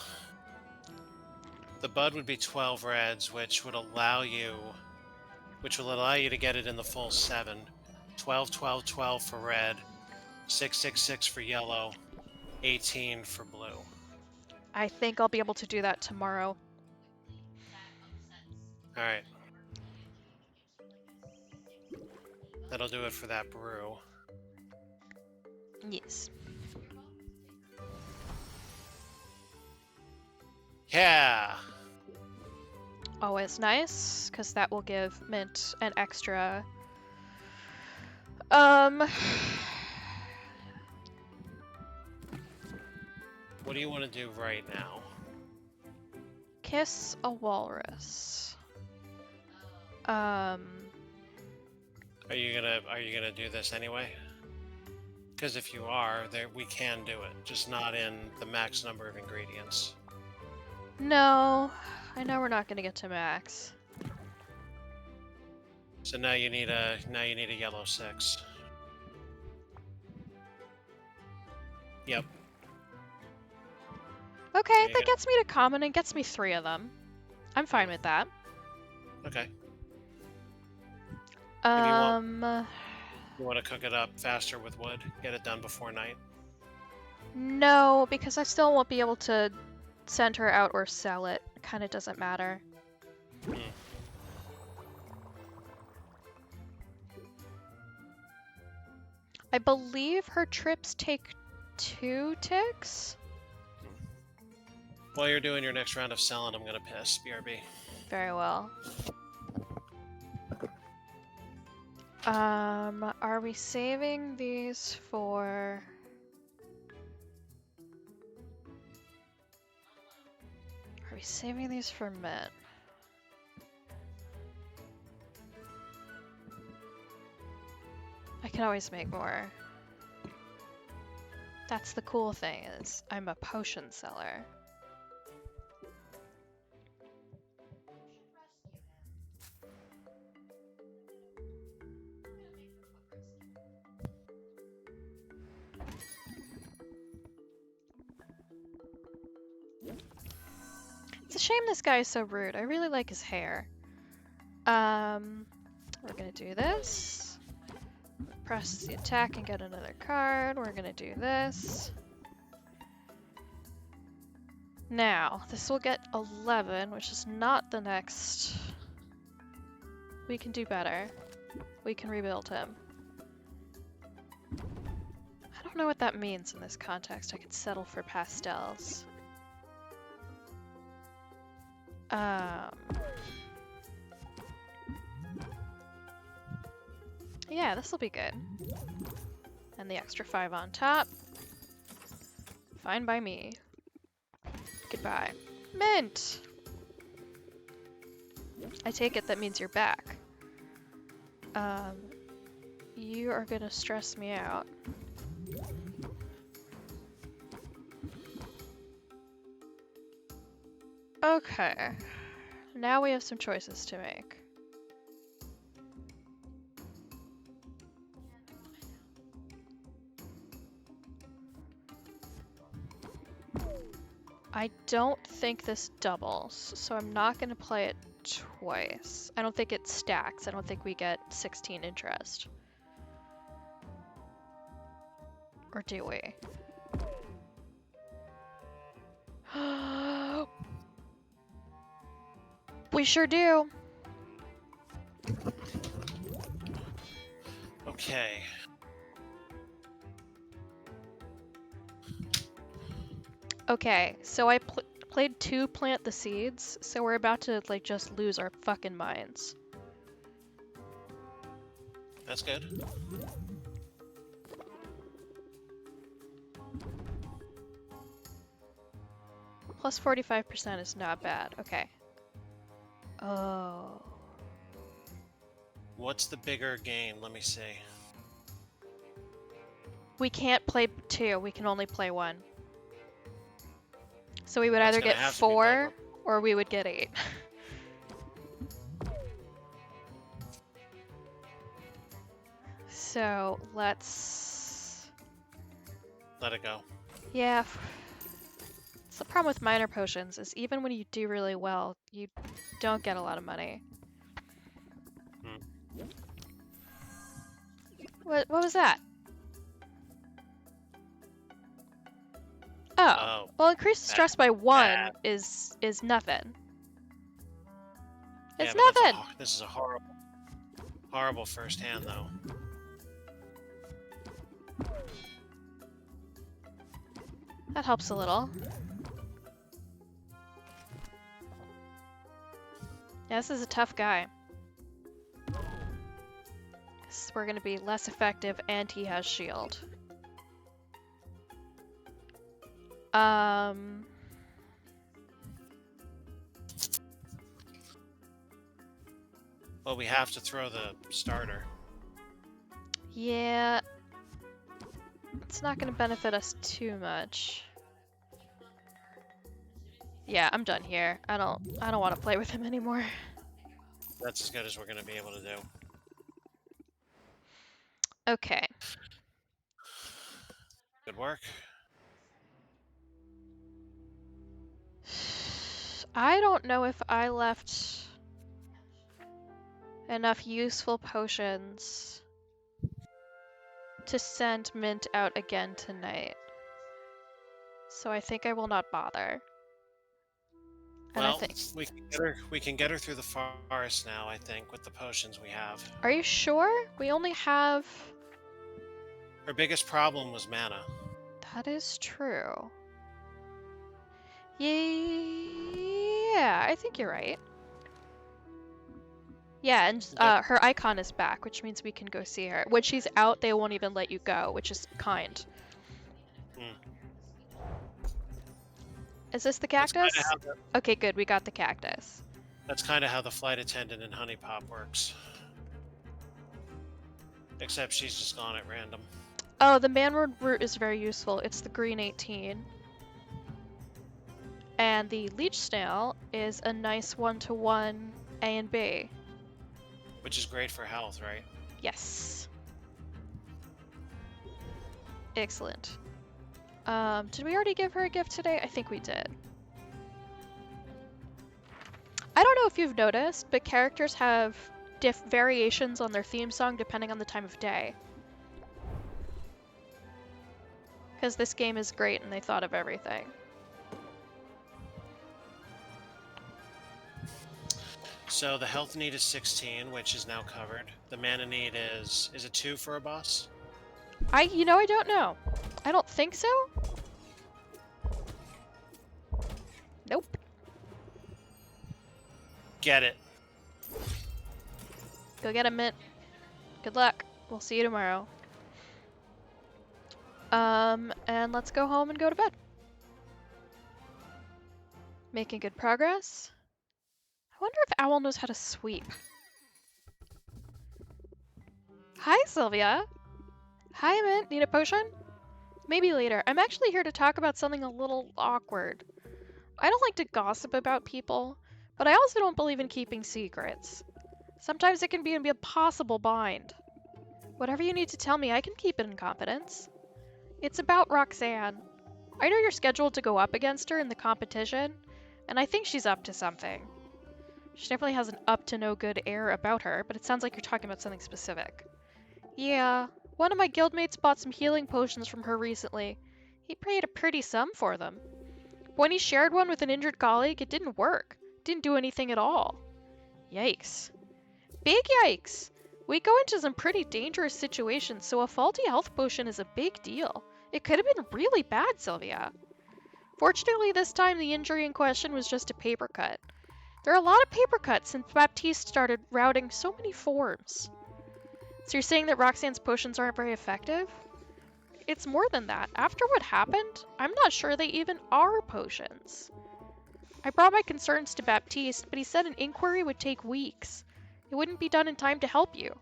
the bud would be 12 reds, which will allow you to get it in the full 7. 12, 12, 12 for red, 6, 6, 6 for yellow, 18 for blue. I think I'll be able to do that tomorrow. Alright. That'll do it for that brew. Yes. Yeah! Always nice, because that will give Mint an extra... What do you want to do right now? Kiss a walrus. Are you gonna do this anyway? Because if you are, we can do it, just not in the max number of ingredients. No, I know we're not gonna get to max. So now you need a yellow 6. Yep. Okay, that gets me to common and gets me 3 of them. I'm fine with that. Okay. You want to cook it up faster with wood? Get it done before night? No, because I still won't be able to send her out or sell it. It kind of doesn't matter. I believe her trips take 2 ticks? While you're doing your next round of selling, I'm gonna piss. BRB. Very well. Are we saving these for... Are we saving these for Mint? I can always make more. That's the cool thing, is I'm a potion seller. It's a shame this guy is so rude. I really like his hair. We're gonna do this. Press the attack and get another card. We're gonna do this. Now, this will get 11, which is not the next. We can do better. We can rebuild him. I don't know what that means in this context. I could settle for pastels. Yeah, this will be good. And the extra 5 on top. Fine by me. Goodbye. Mint! I take it that means you're back. You are gonna stress me out. Okay. Now we have some choices to make. I don't think this doubles, so I'm not going to play it twice. I don't think it stacks. I don't think we get 16 interest. Or do we? We sure do. Okay. Okay, so I played 2 plant the seeds, so we're about to like just lose our fucking minds. That's good. Plus 45% is not bad. Okay. Oh. What's the bigger gain? Let me see. We can't play 2, we can only play 1. So we would Well, either it's gonna get have to be 4 Belgrade. or we would get 8. So let's... Let it go. Yeah. It's the problem with minor potions is even when you do really well, you don't get a lot of money. What was that? Oh. Well, increased stress by 1 is nothing. It's nothing! This is a horrible first hand, though. That helps a little. Yeah, this is a tough guy. We're gonna be less effective and he has shield. Well, we have to throw the starter. Yeah. It's not gonna benefit us too much. Yeah, I'm done here. I don't want to play with him anymore. That's as good as we're gonna be able to do. Okay. Good work. I don't know if I left enough useful potions to send Mint out again tonight. So I think I will not bother. Well, we can get her through the forest now, I think, with the potions we have. Are you sure? We only have... Her biggest problem was mana. That is true. Yeah, I think you're right. Yeah, and her icon is back, which means we can go see her. When she's out, they won't even let you go, which is kind. Is this the cactus? Okay, good, we got the cactus. That's kind of how the flight attendant in Honey Pop works. Except she's just gone at random. Oh, the manward root is very useful. It's the green 18. And the leech snail is a nice 1-to-1 A and B. Which is great for health, right? Yes. Excellent. Did we already give her a gift today? I think we did. I don't know if you've noticed, but characters have variations on their theme song depending on the time of day. Because this game is great and they thought of everything. So the health need is 16, which is now covered. The mana need is it 2 for a boss? I don't know. I don't think so. Nope. Get it. Go get him, Mint. Good luck. We'll see you tomorrow. And let's go home and go to bed. Making good progress. I wonder if Owl knows how to sweep. Hi, Sylvia. Hi, Mint. Need a potion? Maybe later. I'm actually here to talk about something a little awkward. I don't like to gossip about people, but I also don't believe in keeping secrets. Sometimes it can be an impossible bind. Whatever you need to tell me, I can keep it in confidence. It's about Roxanne. I know you're scheduled to go up against her in the competition, and I think she's up to something. She definitely has an up-to-no-good air about her, but it sounds like you're talking about something specific. Yeah, one of my guildmates bought some healing potions from her recently. He paid a pretty sum for them. When he shared one with an injured colleague, it didn't work. Didn't do anything at all. Yikes. Big yikes! We go into some pretty dangerous situations, so a faulty health potion is a big deal. It could have been really bad, Sylvia. Fortunately, this time the injury in question was just a paper cut. There are a lot of paper cuts since Baptiste started routing so many forms. So you're saying that Roxanne's potions aren't very effective? It's more than that. After what happened, I'm not sure they even are potions. I brought my concerns to Baptiste, but he said an inquiry would take weeks. It wouldn't be done in time to help you.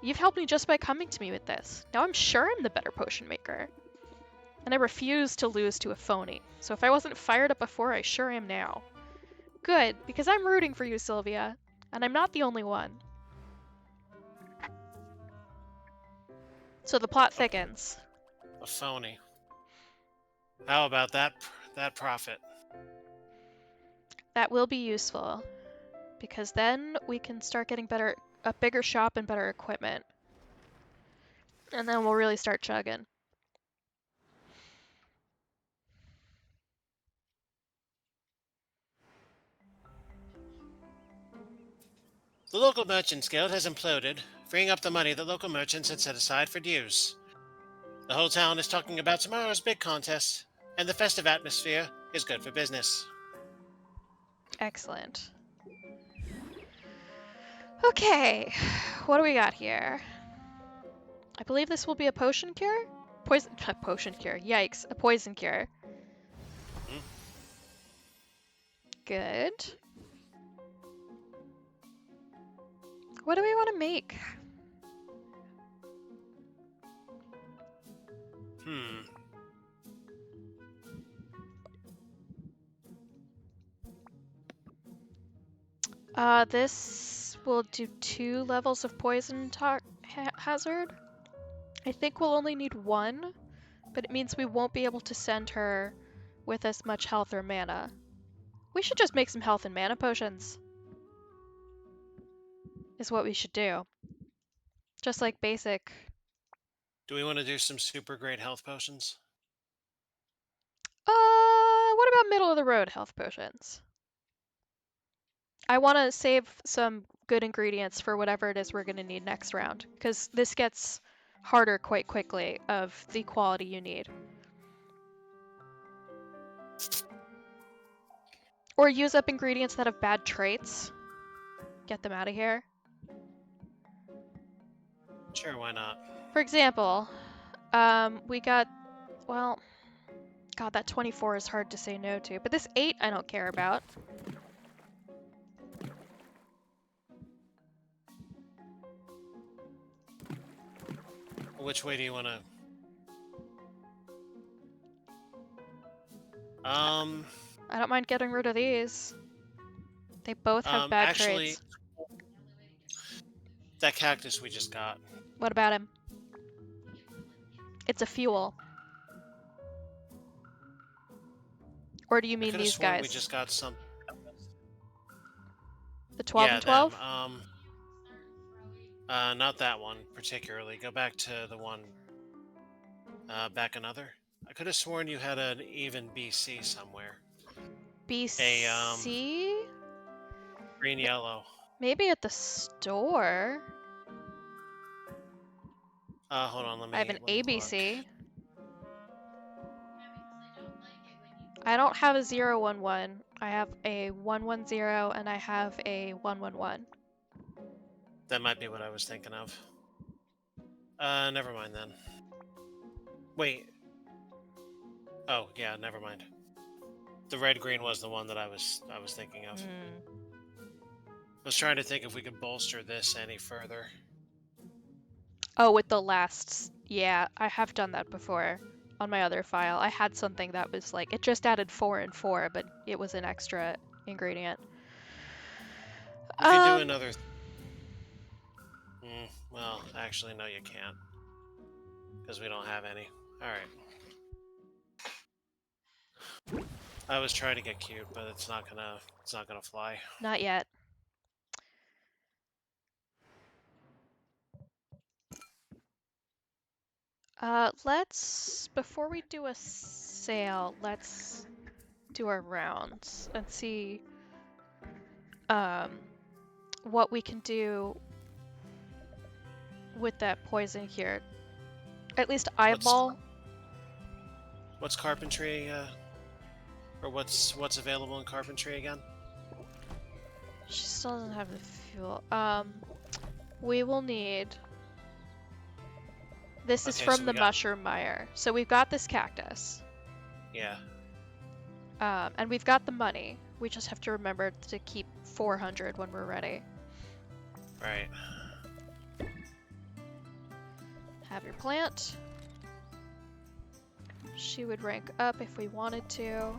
You've helped me just by coming to me with this. Now I'm sure I'm the better potion maker. And I refuse to lose to a phony. So if I wasn't fired up before, I sure am now. Good, because I'm rooting for you, Sylvia. And I'm not the only one. So the plot thickens. A phony. How about that profit? That will be useful. Because then we can start getting a bigger shop and better equipment. And then we'll really start chugging. The local merchants guild has imploded, freeing up the money that local merchants had set aside for dues. The whole town is talking about tomorrow's big contest, and the festive atmosphere is good for business. Excellent. Okay, what do we got here? I believe this will be a potion cure? Potion cure, yikes, a poison cure. Hmm? Good. What do we want to make? This will do 2 levels of poison hazard. I think we'll only need 1, but it means we won't be able to send her with as much health or mana. We should just make some health and mana potions. Is what we should do. Just like basic. Do we want to do some super great health potions? What about middle of the road health potions? I want to save some good ingredients for whatever it is we're going to need next round, because this gets harder quite quickly of the quality you need. Or use up ingredients that have bad traits. Get them out of here. Sure, why not? For example, we got, well, God, that 24 is hard to say no to, but this 8 I don't care about. Which way do you want to... I don't mind getting rid of these. They both have bad traits. That cactus we just got. What about him? It's a fuel. Or do you mean these guys? We just got some. The 12 and 12? Them. Not that one particularly. Go back to the one. Back another. I could have sworn you had an even BC somewhere. BC? Green yellow. Maybe at the store. Hold on, I have an ABC. Look. I don't have a 011. I have a 110 and I have a 111. That might be what I was thinking of. Never mind then. Wait. Oh, yeah, never mind. The red-green was the one that I was thinking of. I was trying to think if we could bolster this any further. Oh, with the last... Yeah, I have done that before on my other file. I had something that was like, it just added 4 and 4, but it was an extra ingredient. You can do another... well, actually, no, you can't. Because we don't have any. Alright. I was trying to get cute, but it's not gonna fly. Not yet. Before we do a sale, let's do our rounds and see what we can do with that poison here. At least eyeball. What's carpentry, or what's available in carpentry again? She still doesn't have the fuel. We will need... This is from the mushroom mire. So we've got this cactus. Yeah. And we've got the money. We just have to remember to keep 400 when we're ready. Right. Have your plant. She would rank up if we wanted to.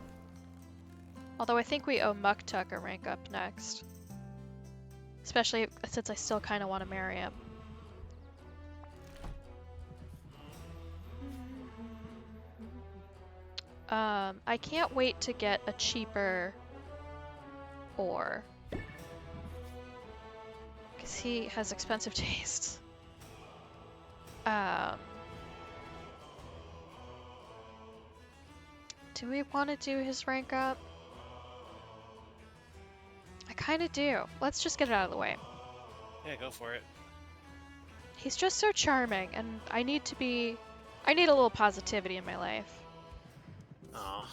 Although I think we owe Muktuk a rank up next. Especially since I still kind of want to marry him. I can't wait to get a cheaper ore. Because he has expensive tastes. Do we want to do his rank up? I kind of do. Let's just get it out of the way. Yeah, go for it. He's just so charming, and I need a little positivity in my life. Aw.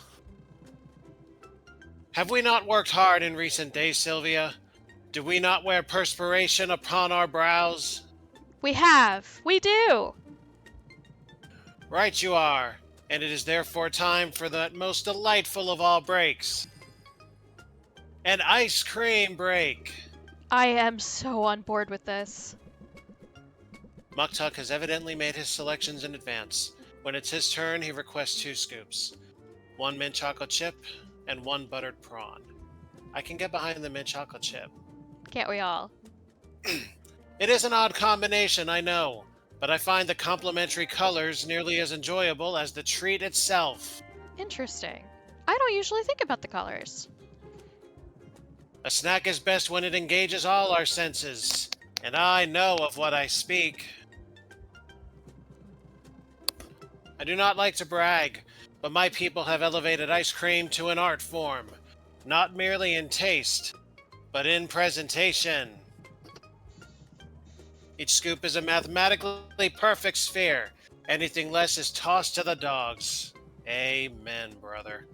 Have we not worked hard in recent days, Sylvia? Do we not wear perspiration upon our brows? We have! We do! Right you are, and it is therefore time for that most delightful of all breaks. An ice cream break! I am so on board with this. Muktuk has evidently made his selections in advance. When it's his turn, he requests 2 scoops. 1 mint chocolate chip, and 1 buttered prawn. I can get behind the mint chocolate chip. Can't we all? It is an odd combination, I know, but I find the complementary colors nearly as enjoyable as the treat itself. Interesting. I don't usually think about the colors. A snack is best when it engages all our senses, and I know of what I speak. I do not like to brag, but my people have elevated ice cream to an art form, not merely in taste, but in presentation. Each scoop is a mathematically perfect sphere. Anything less is tossed to the dogs. Amen, brother.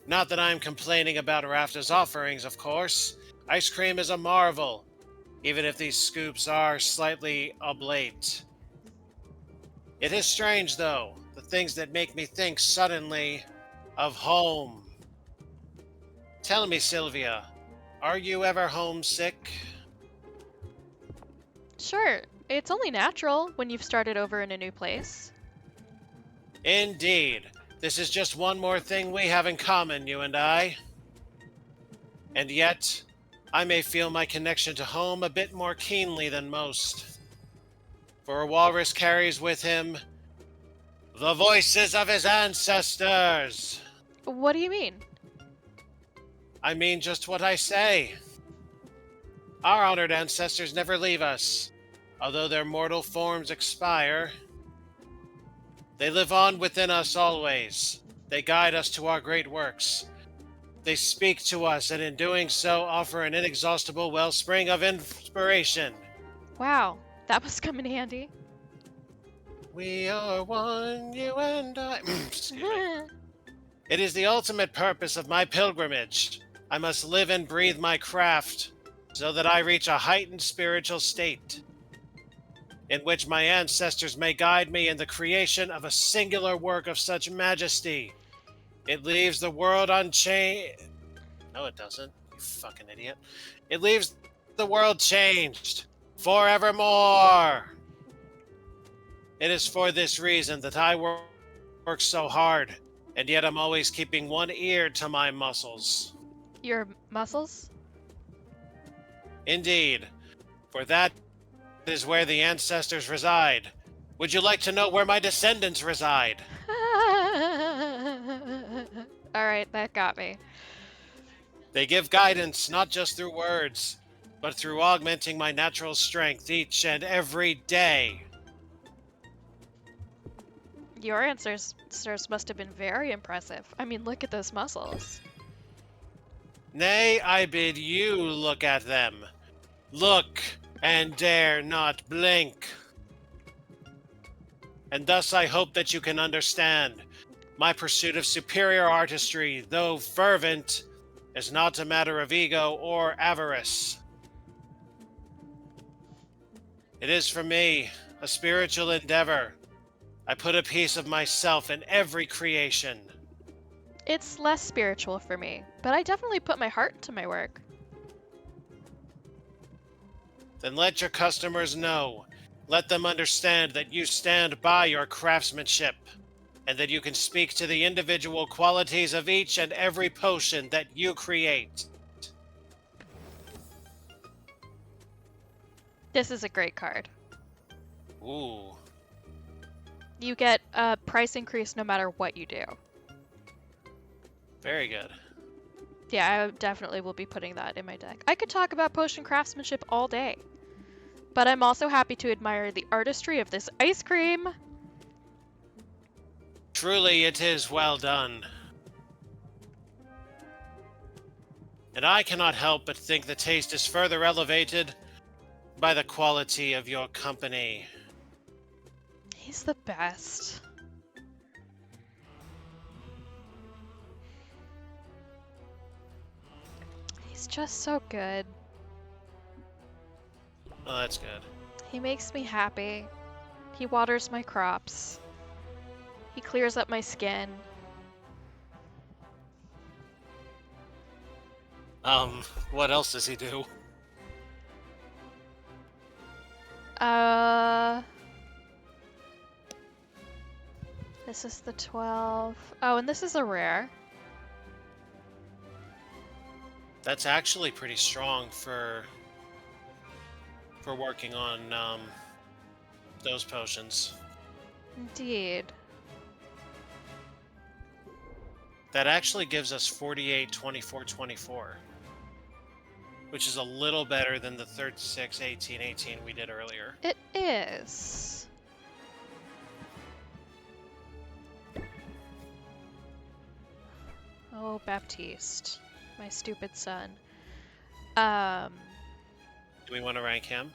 Not that I'm complaining about Rafta's offerings, of course. Ice cream is a marvel, even if these scoops are slightly oblate. It is strange, though, the things that make me think suddenly of home. Tell me, Sylvia, are you ever homesick? Sure, it's only natural when you've started over in a new place. Indeed. This is just one more thing we have in common, you and I. And yet, I may feel my connection to home a bit more keenly than most. For a walrus carries with him the voices of his ancestors. What do you mean? I mean just what I say. Our honored ancestors never leave us, although their mortal forms expire. They live on within us always. They guide us to our great works. They speak to us, and in doing so, offer an inexhaustible wellspring of inspiration. Wow, that must come in handy. We are one, you and I. Excuse me. It is the ultimate purpose of my pilgrimage. I must live and breathe my craft, so that I reach a heightened spiritual state, in which my ancestors may guide me in the creation of a singular work of such majesty. It leaves the world unchanged. No, it doesn't, you fucking idiot. It leaves the world changed forevermore. It is for this reason that I work so hard, and yet I'm always keeping one ear to my muscles. Your muscles? Indeed, for that is where the ancestors reside. Would you like to know where my descendants reside? Alright, that got me. They give guidance not just through words, but through augmenting my natural strength each and every day. Your ancestors must have been very impressive. I mean, look at those muscles. Nay, I bid you look at them. Look and dare not blink. And thus I hope that you can understand. My pursuit of superior artistry, though fervent, is not a matter of ego or avarice. It is for me a spiritual endeavor. I put a piece of myself in every creation. It's less spiritual for me, but I definitely put my heart into my work. Then let your customers know. Let them understand that you stand by your craftsmanship, and that you can speak to the individual qualities of each and every potion that you create. This is a great card. Ooh. You get a price increase no matter what you do. Very good. Yeah, I definitely will be putting that in my deck. I could talk about potion craftsmanship all day, but I'm also happy to admire the artistry of this ice cream. Truly, it is well done. And I cannot help but think the taste is further elevated by the quality of your company. He's the best. He's just so good. Oh, that's good. He makes me happy. He waters my crops. He clears up my skin. What else does he do? This is the 12. Oh, and this is a rare. That's actually pretty strong for working on those potions. Indeed. That actually gives us 48, 24, 24, which is a little better than the 36, 18, 18 we did earlier. It is. Oh, Baptiste, my stupid son. Do we want to rank him?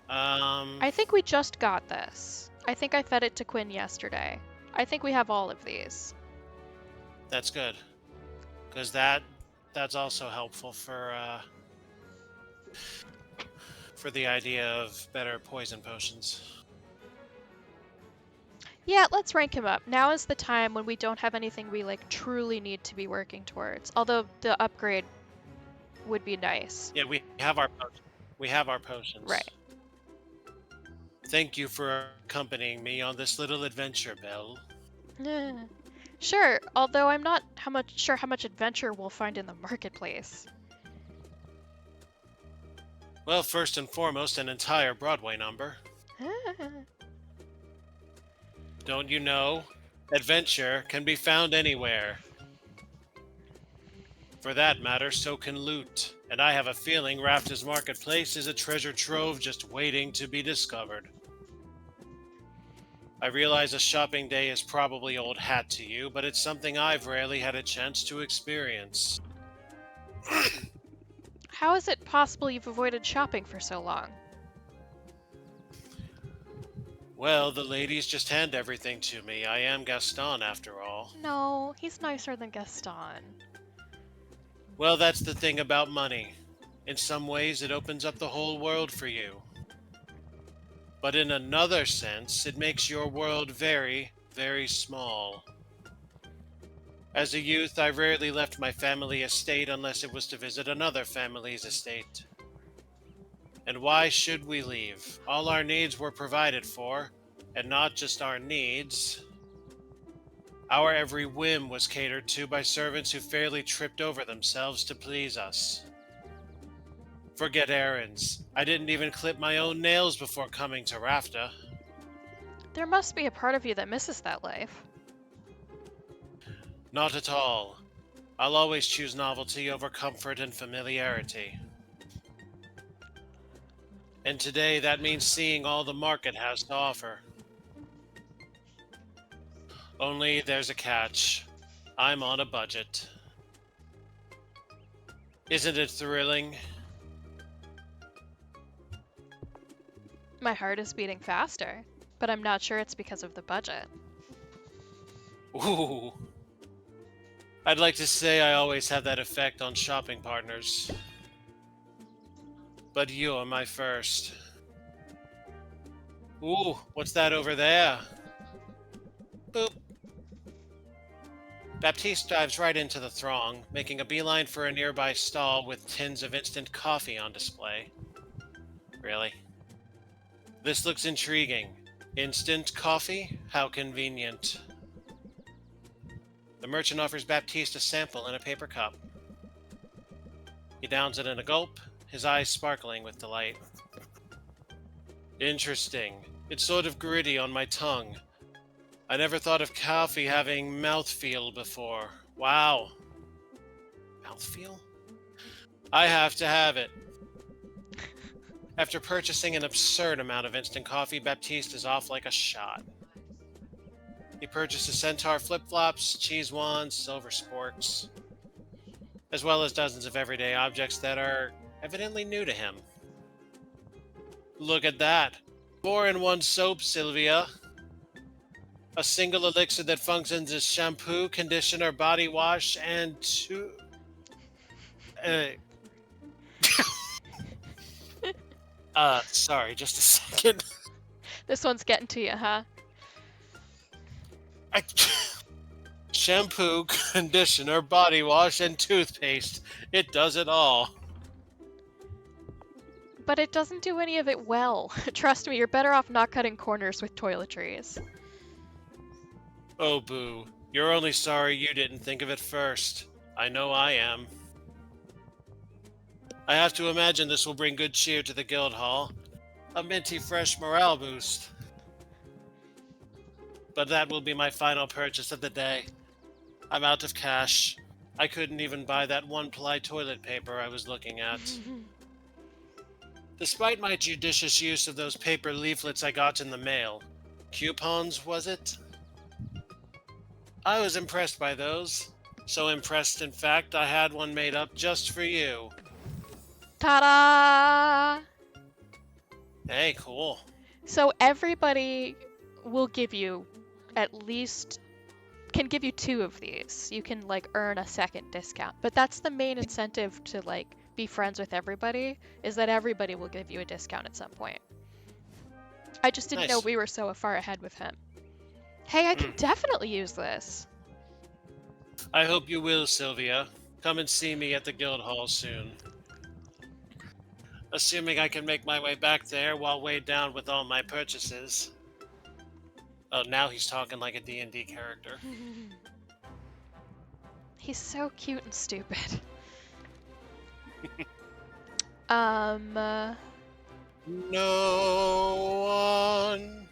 I think we just got this. I think I fed it to Quinn yesterday. I think we have all of these. That's good, because that's also helpful for the idea of better poison potions. Yeah, let's rank him up. Now is the time when we don't have anything we like truly need to be working towards. Although the upgrade would be nice. Yeah, we have our potions. Right. Thank you for accompanying me on this little adventure, Belle. Sure, although I'm not sure how much adventure we'll find in the marketplace. Well, first and foremost, an entire Broadway number. Don't you know? Adventure can be found anywhere. For that matter, so can loot. And I have a feeling Rafta's Marketplace is a treasure trove just waiting to be discovered. I realize a shopping day is probably old hat to you, but it's something I've rarely had a chance to experience. How is it possible you've avoided shopping for so long? Well, the ladies just hand everything to me. I am Gaston, after all. No, he's nicer than Gaston. Well, that's the thing about money. In some ways, it opens up the whole world for you. But in another sense, it makes your world very, very small. As a youth, I rarely left my family estate unless it was to visit another family's estate. And why should we leave? All our needs were provided for, and not just our needs. Our every whim was catered to by servants who fairly tripped over themselves to please us. Forget errands. I didn't even clip my own nails before coming to Rafta. There must be a part of you that misses that life. Not at all. I'll always choose novelty over comfort and familiarity. And today that means seeing all the market has to offer. Only there's a catch. I'm on a budget. Isn't it thrilling? My heart is beating faster, but I'm not sure it's because of the budget. Ooh. I'd like to say I always have that effect on shopping partners. But you're my first. Ooh, what's that over there? Boop. Baptiste dives right into the throng, making a beeline for a nearby stall with tins of instant coffee on display. Really? This looks intriguing. Instant coffee? How convenient. The merchant offers Baptiste a sample in a paper cup. He downs it in a gulp, his eyes sparkling with delight. Interesting. It's sort of gritty on my tongue. I never thought of coffee having mouthfeel before. Wow. Mouthfeel? I have to have it. After purchasing an absurd amount of instant coffee, Baptiste is off like a shot. He purchases centaur flip-flops, cheese wands, silver sporks, as well as dozens of everyday objects that are evidently new to him. Look at that. 4-in-1 soap, Sylvia. A single elixir that functions as shampoo, conditioner, body wash, and two... sorry, just a second. This one's getting to you, huh? Shampoo, conditioner, body wash, and toothpaste. It does it all. But it doesn't do any of it well. Trust me, you're better off not cutting corners with toiletries. Oh, boo. You're only sorry you didn't think of it first. I know I am. I have to imagine this will bring good cheer to the guild hall. A minty fresh morale boost. But that will be my final purchase of the day. I'm out of cash. I couldn't even buy that one-ply toilet paper I was looking at. Despite my judicious use of those paper leaflets I got in the mail. Coupons, was it? I was impressed by those. So impressed, in fact, I had one made up just for you. Ta-da! Hey, cool. So everybody will give you can give you 2 of these. You can like earn a second discount. But that's the main incentive to like be friends with everybody, is that everybody will give you a discount at some point. I just didn't know we were so far ahead with him. Hey, I can definitely use this. I hope you will, Sylvia. Come and see me at the guild hall soon. Assuming I can make my way back there while weighed down with all my purchases. Oh, now he's talking like a D&D character. He's so cute and stupid. No one.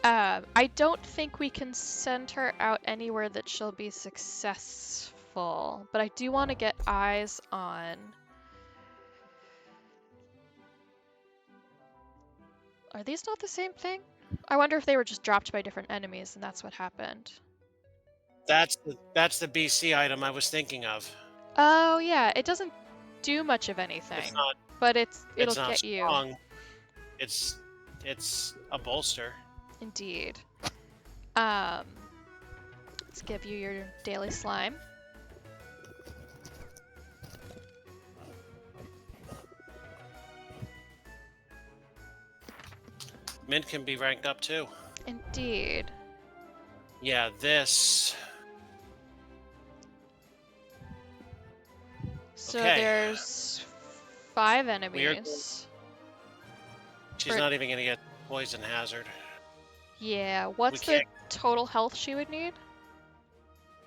I don't think we can send her out anywhere that she'll be successful, but I do want to get eyes on... Are these not the same thing? I wonder if they were just dropped by different enemies and that's what happened. That's the BC item I was thinking of. Oh yeah, it doesn't do much of anything. It's not, it'll not get strong. you. It's a bolster. Indeed. Let's give you your daily slime. Mint can be ranked up too. Indeed. Yeah, this. So Okay. there's 5 enemies. She's not even gonna get poison hazard. Yeah, what's the total health she would need?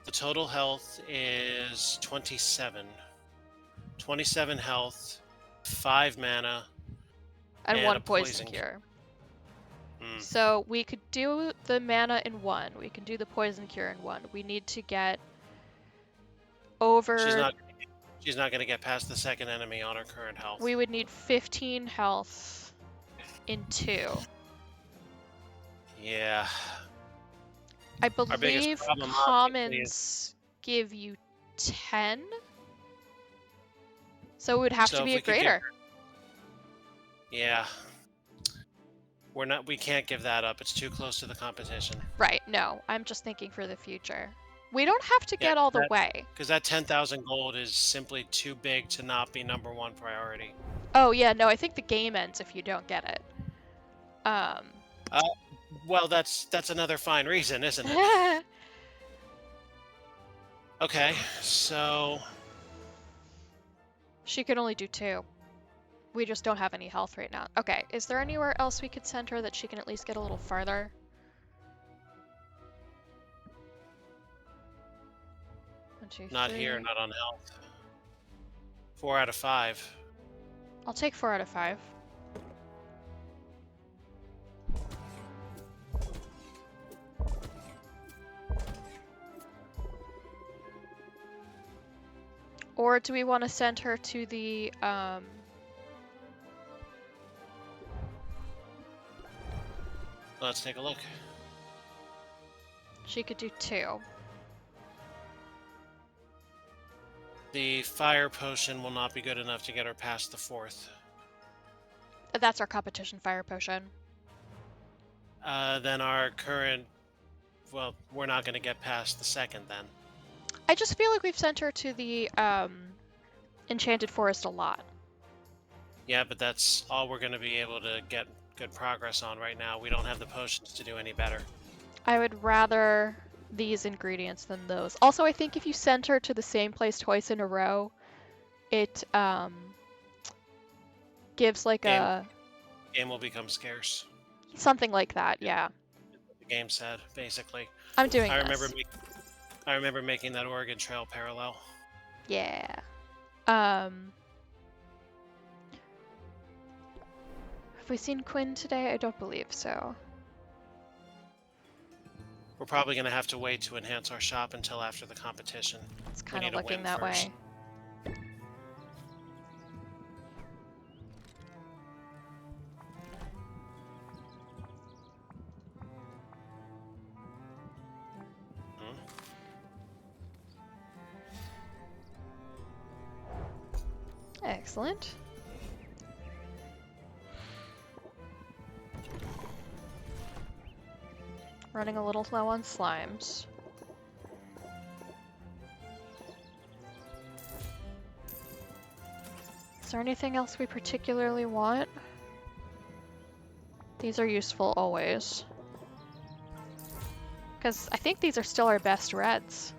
The total health is 27. 27 health, 5 mana, and 1 poison cure. So we could do the mana in 1. We can do the poison cure in 1. We need to get over... She's not going to get past the second enemy on her current health. We would need 15 health in 2. Yeah. I believe commons give you 10. So it would have to be a greater. Yeah. We can't give that up. It's too close to the competition. Right, no. I'm just thinking for the future. We don't have to get all the way. Because that 10,000 gold is simply too big to not be #1 priority. Oh yeah, no, I think the game ends if you don't get it. Well, that's another fine reason, isn't it? Okay, so She can only do 2. We just don't have any health right now. Okay, is there anywhere else we could send her that she can at least get a little farther? 1, 2, not here, 3. not on health. 4 out of 5. I'll take 4 out of 5. Or do we want to send her to the, Let's take a look. she could do 2. The fire potion will not be good enough to get her past the 4th. That's our competition fire potion. Then our current... Well, we're not going to get past the 2nd then. I just feel like we've sent her to the, Enchanted Forest a lot. Yeah, but that's all we're going to be able to get good progress on right now. We don't have the potions to do any better. I would rather these ingredients than those. Also, I think if you send her to the same place twice in a row, it gives like a Game will become scarce. something like that. Yeah, The game said, basically. I'm doing I this. remember making that Oregon Trail parallel. Yeah. Have we seen Quinn today? I don't believe so. We're probably going to have to wait to enhance our shop until after the competition. It's We kind of need a looking win that first. way. Excellent. Running a little low on slimes. Is there anything else we particularly want? These are useful always. Because I think these are still our best reds.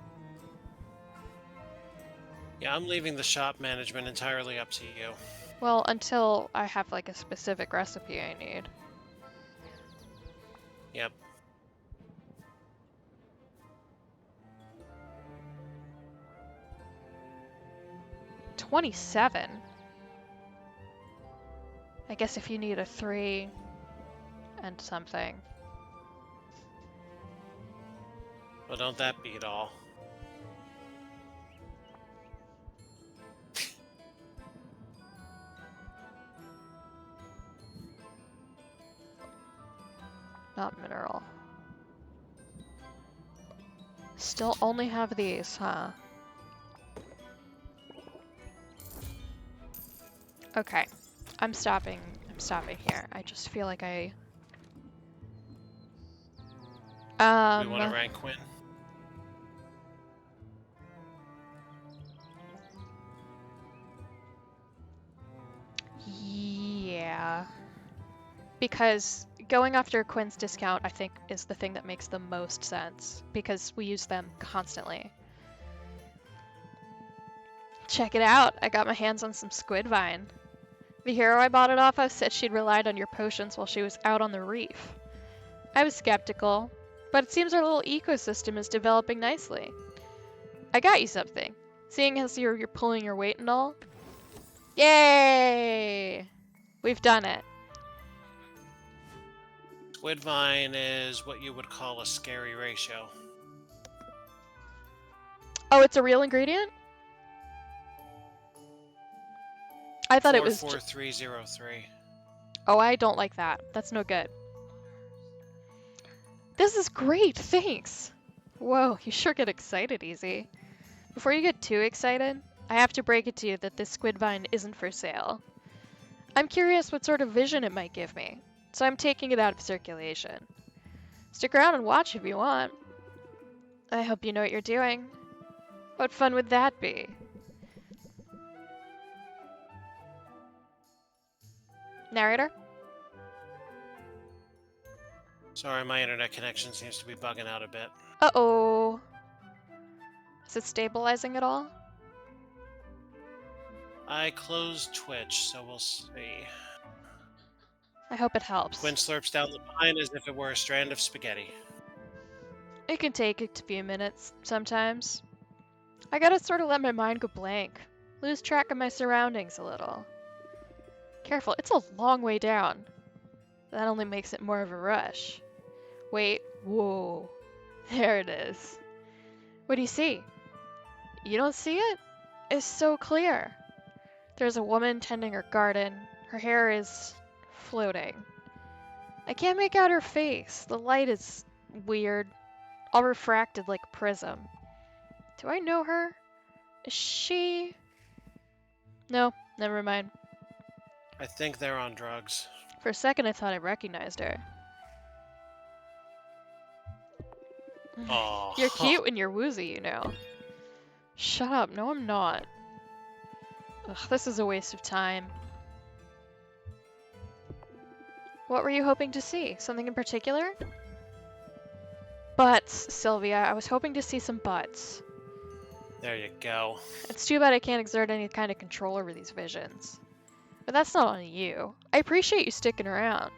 Yeah, I'm leaving the shop management entirely up to you. Well, until I have like a specific recipe I need. Yep. $27. I guess if you need a 3 and something. Well, don't that beat all? Not mineral. Still only have these, huh? Okay. I'm stopping here. I just feel like I... We want to rank Quinn. Yeah. Because going after Quinn's discount, I think, is the thing that makes the most sense. Because we use them constantly. Check it out! I got my hands on some squid vine. The hero I bought it off of said she'd relied on your potions while she was out on the reef. I was skeptical, but it seems our little ecosystem is developing nicely. I got you something, seeing as you're pulling your weight and all. Yay! We've done it. Squid vine is what you would call a scary ratio. Oh, it's a real ingredient? I thought it was 44303. Oh, I don't like that. That's no good. This is great, thanks! Whoa, you sure get excited easy. Before you get too excited, I have to break it to you that this squid vine isn't for sale. I'm curious what sort of vision it might give me, so I'm taking it out of circulation. Stick around and watch if you want. I hope you know what you're doing. What fun would that be? Narrator? Sorry, my internet connection seems to be bugging out a bit. Uh-oh. Is it stabilizing at all? I closed Twitch, so we'll see. I hope it helps. Quinn slurps down the pine as if it were a strand of spaghetti. It can take a few minutes, sometimes. I gotta sort of let my mind go blank. Lose track of my surroundings a little. Careful, it's a long way down. That only makes it more of a rush. Wait, whoa. There it is. What do you see? You don't see it? It's so clear. There's a woman tending her garden. Her hair is floating. I can't make out her face. The light is weird, all refracted like a prism. Do I know her? Is she... No, never mind. I think they're on drugs. For a second I thought I recognized her. Oh. You're cute when you're woozy, you know. Shut up, no I'm not. Ugh, this is a waste of time. What were you hoping to see? Something in particular? Butts, Sylvia. I was hoping to see some butts. There you go. It's too bad I can't exert any kind of control over these visions. But that's not on you. I appreciate you sticking around.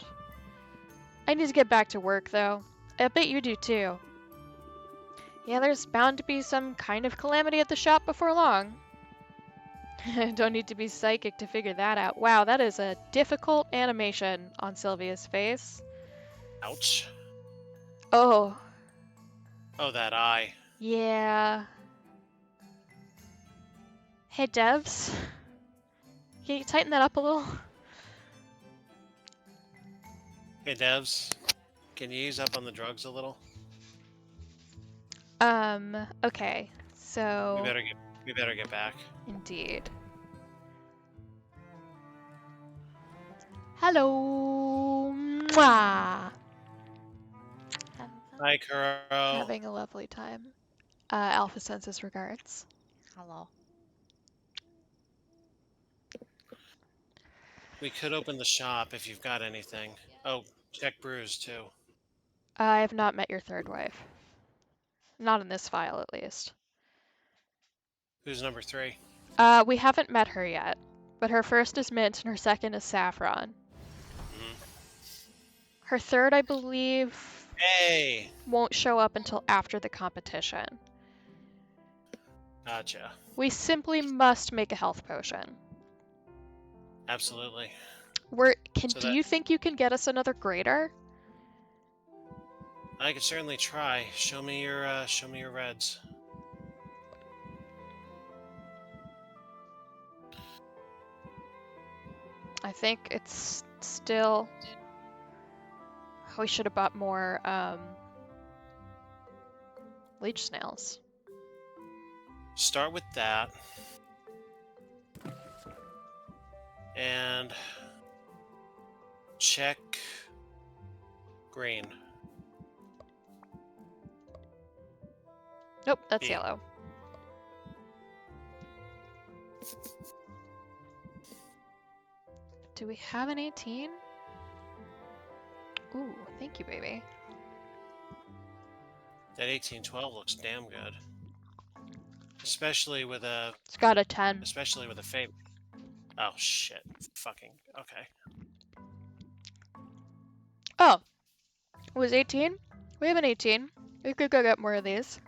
I need to get back to work, though. I bet you do, too. Yeah, there's bound to be some kind of calamity at the shop before long. Don't need to be psychic to figure that out. Wow, that is a difficult animation on Sylvia's face. Ouch. Oh. Oh, that eye. Yeah. Hey, devs. Can you tighten that up a little? Hey, devs. Can you ease up on the drugs a little? Okay. So... We better get back. Indeed. Hello! Mwah! Hi, Kuro. Having a lovely time. Alpha sends regards. Hello. We could open the shop if you've got anything. Oh, check brews, too. I have not met your third wife. Not in this file, at least. Who's number 3? We haven't met her yet, but her first is mint and her second is saffron. Her third, I believe, Hey! won't show up until after the competition. Gotcha. We simply must make a health potion. Absolutely. Do you think you can get us another grader? I could certainly try. Show me your reds. I think it's still... We should have bought more, leech snails. Start with that. And check green. Nope, that's Yeah. yellow. Do we have an 18? Ooh, thank you, baby. That 1812 looks damn good. Especially with a It's got a 10. Especially with a fate. Oh shit. Fucking okay. Oh, it was 18? We have an 18. We could go get more of these.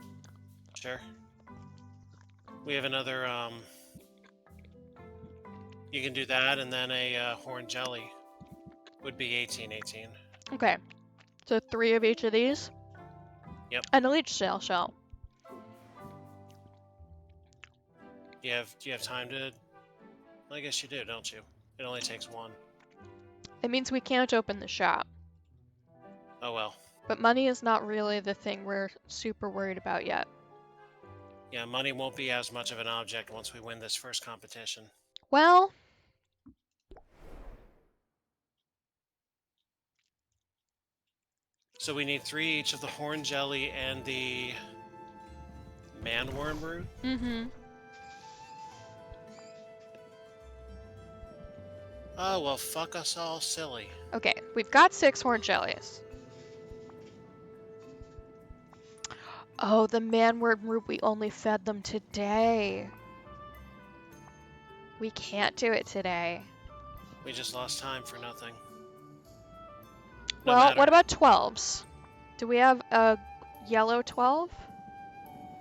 Sure. We have another you can do that, and then a horn jelly would be 1818. Okay, so 3 of each of these. Yep. And a leech snail shell. Do you have time to? I guess you do, don't you? It only takes 1. It means we can't open the shop. Oh well. But money is not really the thing we're super worried about yet. Yeah, money won't be as much of an object once we win this first competition. Well... So we need 3 each of the horn jelly and the manworm root? Mm-hmm. Oh, well, fuck us all silly. Okay, we've got 6 horn jellies. Oh, the man-word root, we only fed them today. We can't do it today. We just lost time for nothing. No Well, matter. what about 12s? Do we have a yellow 12?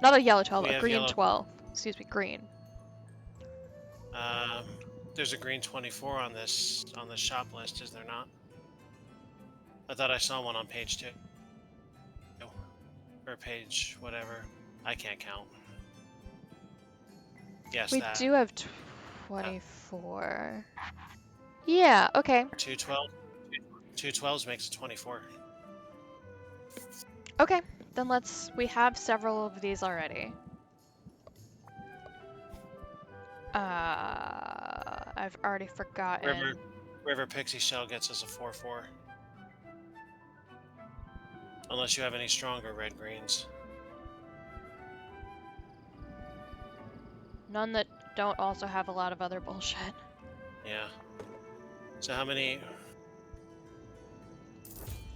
Not a yellow 12, We a have green yellow. 12. Excuse me, green. There's a green 24 on this shop list, is there not? I thought I saw one on page 2. Or page whatever. I can't count. Yes, We that. do have 24. Yeah, okay. 212. 212s makes a 24. Okay, then we have several of these already. I've already forgotten. River Pixie Shell gets us a 4-4. Unless you have any stronger red greens. None that don't also have a lot of other bullshit. Yeah. So how many?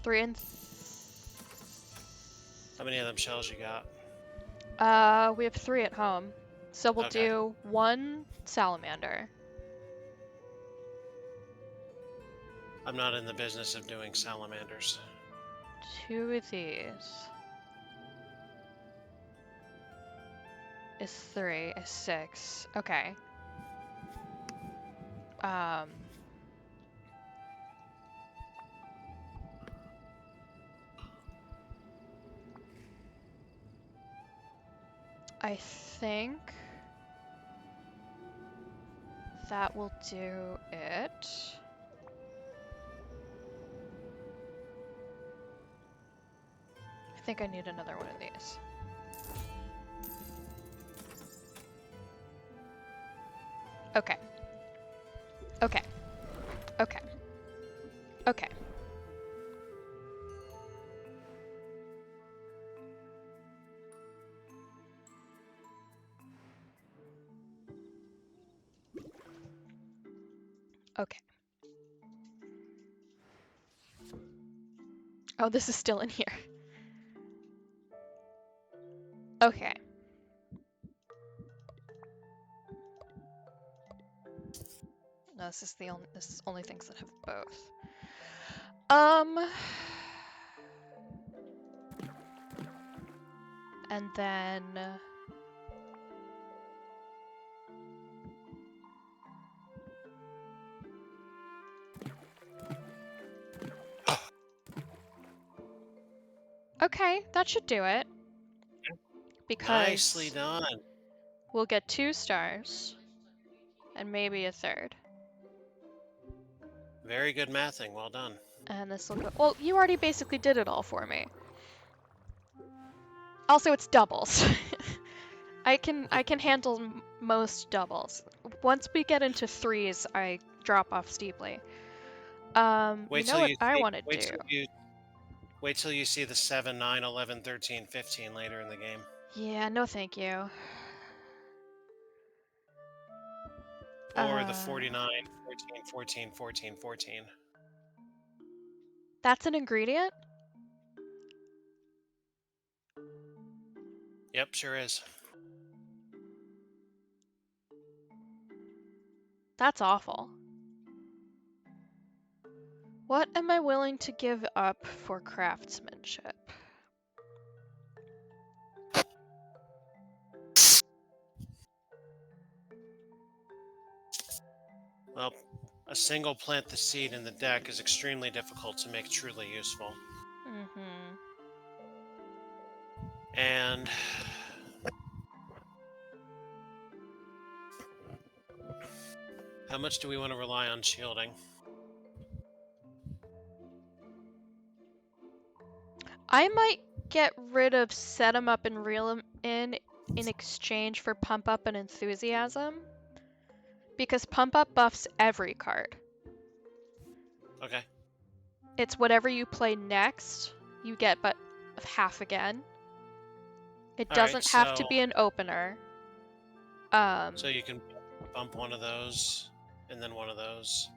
3 and... How many of them shells you got? We have 3 at home. So we'll Okay. do 1 salamander. I'm not in the business of doing salamanders. 2 of these. Is 3, is 6. Okay. I think that will do it. I think I need another one of these. Okay. Okay. Okay. Okay. Okay. Oh, this is still in here. Okay. No, this is only things that have both. And then okay, that should do it. Because Nicely done. we'll get 2 stars and maybe a 3rd. Very good mathing. Well done. And this will go. Well, you already basically did it all for me. Also, it's doubles. I can handle most doubles. Once we get into 3s, I drop off steeply. You know what I want to do? Wait till you see the 7, 9, 11, 13, 15 later in the game. Yeah, no thank you. Or the 49, 14, 14, 14, 14. That's an ingredient? Yep, sure is. That's awful. What am I willing to give up for craftsmanship? Well, a single plant the seed in the deck is extremely difficult to make truly useful. Mm-hmm. And how much do we want to rely on shielding? I might get rid of set 'em up and reel 'em in exchange for pump up and enthusiasm. Because pump up buffs every card. Okay. It's whatever you play next, you get but half again. It doesn't have to be an opener. So you can bump one of those and then one of those.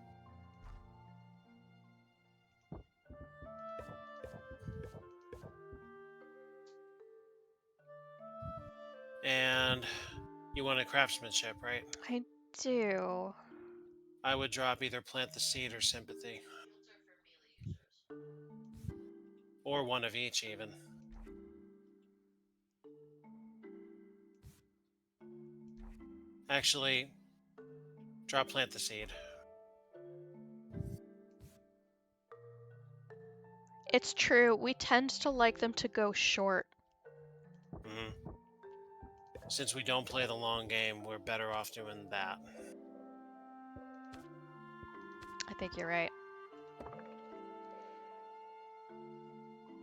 And you wanted craftsmanship, right? I do. I would drop either plant the seed or sympathy. Or one of each, even. Actually, drop plant the seed. It's true. We tend to like them to go short. Hmm. Since we don't play the long game, we're better off doing that. I think you're right.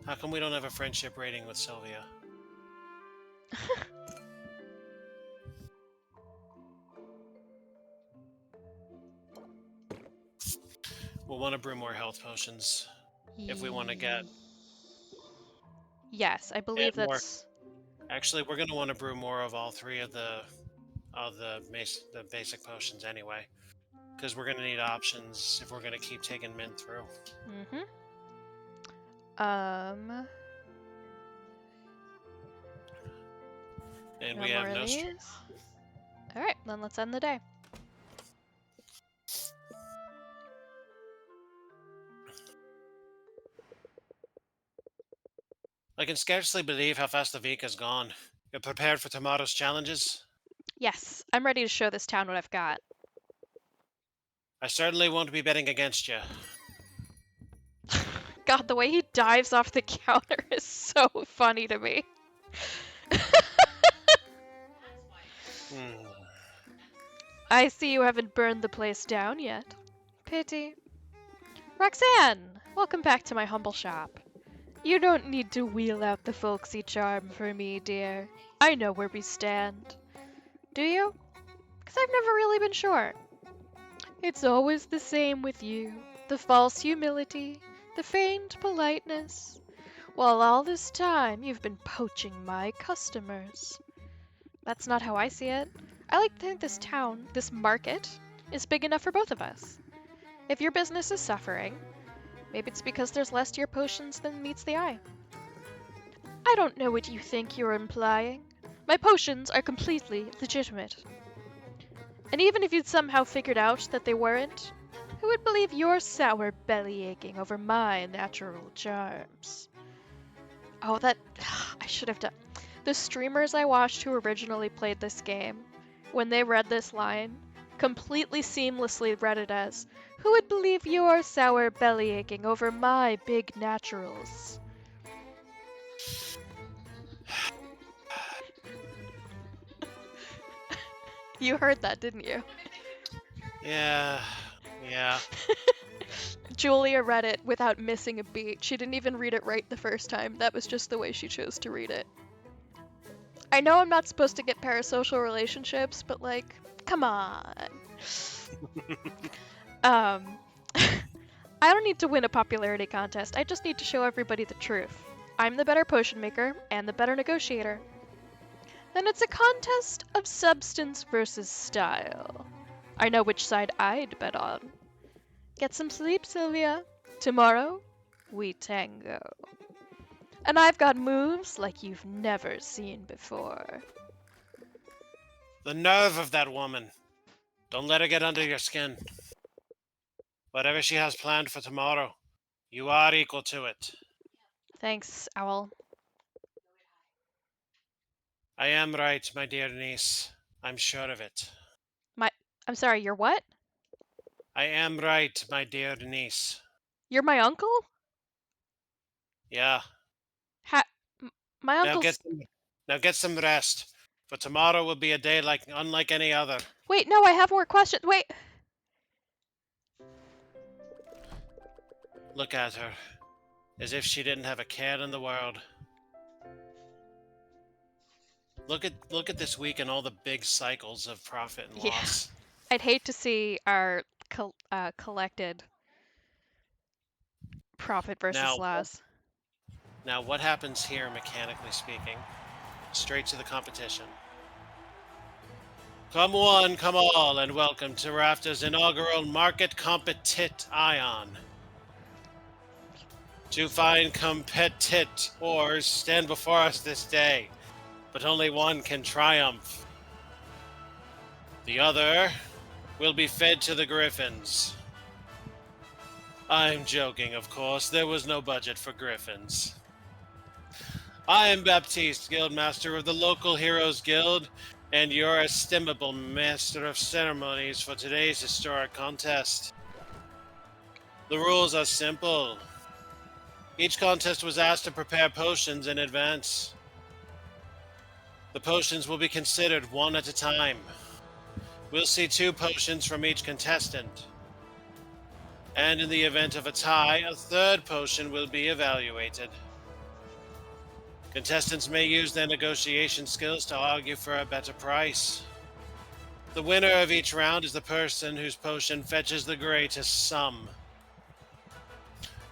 How come we don't have a friendship rating with Sylvia? We'll want to brew more health potions if we want to get Yes, I and believe more. that's. Actually, we're going to want to brew more of all three of the basic potions anyway, because we're going to need options if we're going to keep taking Mint through. Mm-hmm. And No we more have of no stream. these. All right, then let's end the day. I can scarcely believe how fast the week has gone. You're prepared for tomorrow's challenges? Yes, I'm ready to show this town what I've got. I certainly won't be betting against you. God, the way he dives off the counter is so funny to me. Hmm. I see you haven't burned the place down yet. Pity. Roxanne! Welcome back to my humble shop. You don't need to wheel out the folksy charm for me, dear. I know where we stand. Do you? 'Cause I've never really been sure. It's always the same with you. The false humility, the feigned politeness. While all this time you've been poaching my customers. That's not how I see it. I like to think this town, this market, is big enough for both of us. If your business is suffering, maybe it's because there's less to your potions than meets the eye. I don't know what you think you're implying. My potions are completely legitimate. And even if you'd somehow figured out that they weren't, who would believe your sour belly aching over my natural charms? Oh, that. I should have done. The streamers I watched who originally played this game, when they read this line, completely seamlessly read it as, who would believe your sour belly aching over my big naturals? You heard that, didn't you? Yeah. Julia read it without missing a beat. She didn't even read it right the first time. That was just the way she chose to read it. I know I'm not supposed to get parasocial relationships, but like, come on. Um, I don't need to win a popularity contest. I just need to show everybody the truth. I'm the better potion maker and the better negotiator. Then it's a contest of substance versus style. I know which side I'd bet on. Get some sleep, Sylvia. Tomorrow, we tango. And I've got moves like you've never seen before. The nerve of that woman. Don't let her get under your skin. Whatever she has planned for tomorrow, you are equal to it. Thanks, Owl. I am right, my dear niece. I'm sure of it. I'm sorry, you're what? I am right, my dear niece. You're my uncle? Yeah. Ha- my Now get uncle's. some, now get some rest. For tomorrow will be a day unlike any other. Wait, no, I have more questions. Wait. Look at her, as if she didn't have a care in the world. Look at this week and all the big cycles of profit and Yeah. loss. I'd hate to see our collected profit versus Now, loss. now what happens here, mechanically speaking? Straight to the competition. Come one, come all, and welcome to Rafta's inaugural Market Competit Ion. Two fine competitors stand before us this day. but only one can triumph. The other will be fed to the griffins. I'm joking, of course. There was no budget for griffins. I am Baptiste, Guildmaster of the local Heroes Guild, and your estimable Master of Ceremonies for today's historic contest. The rules are simple. Each contest was asked to prepare potions in advance. The potions will be considered one at a time. We'll see 2 potions from each contestant. And in the event of a tie, a 3rd potion will be evaluated. Contestants may use their negotiation skills to argue for a better price. The winner of each round is the person whose potion fetches the greatest sum.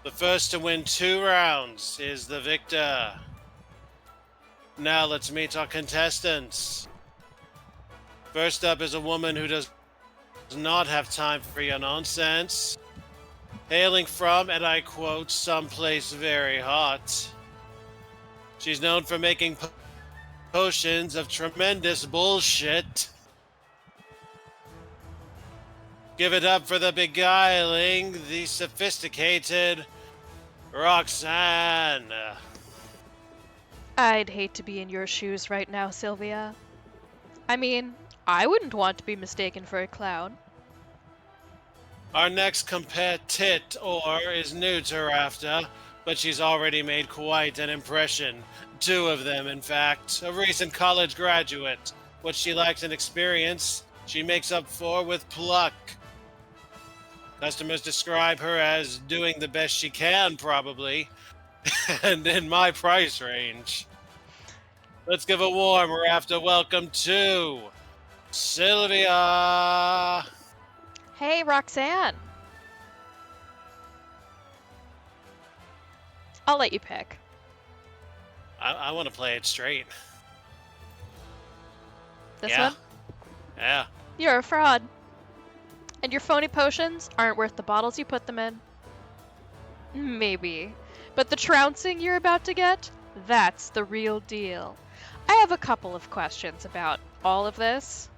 The first to win 2 rounds is the victor. Now let's meet our contestants. First up is a woman who does not have time for your nonsense. Hailing from, and I quote, someplace very hot. She's known for making potions of tremendous bullshit. Give it up for the beguiling, the sophisticated Roxanne. I'd hate to be in your shoes right now, Sylvia. I mean, I wouldn't want to be mistaken for a clown. Our next competitor is new to Rafta, but she's already made quite an impression. 2 of them, in fact. A recent college graduate. What she lacks in experience, she makes up for with pluck. Customers describe her as doing the best she can, probably, and in my price range. Let's give a warm Rafta welcome to Sylvia. Hey, Roxanne. I'll let you pick. I want to play it straight. This Yeah. one? Yeah. You're a fraud. And your phony potions aren't worth the bottles you put them in. Maybe. But the trouncing you're about to get, that's the real deal. I have a couple of questions about all of this.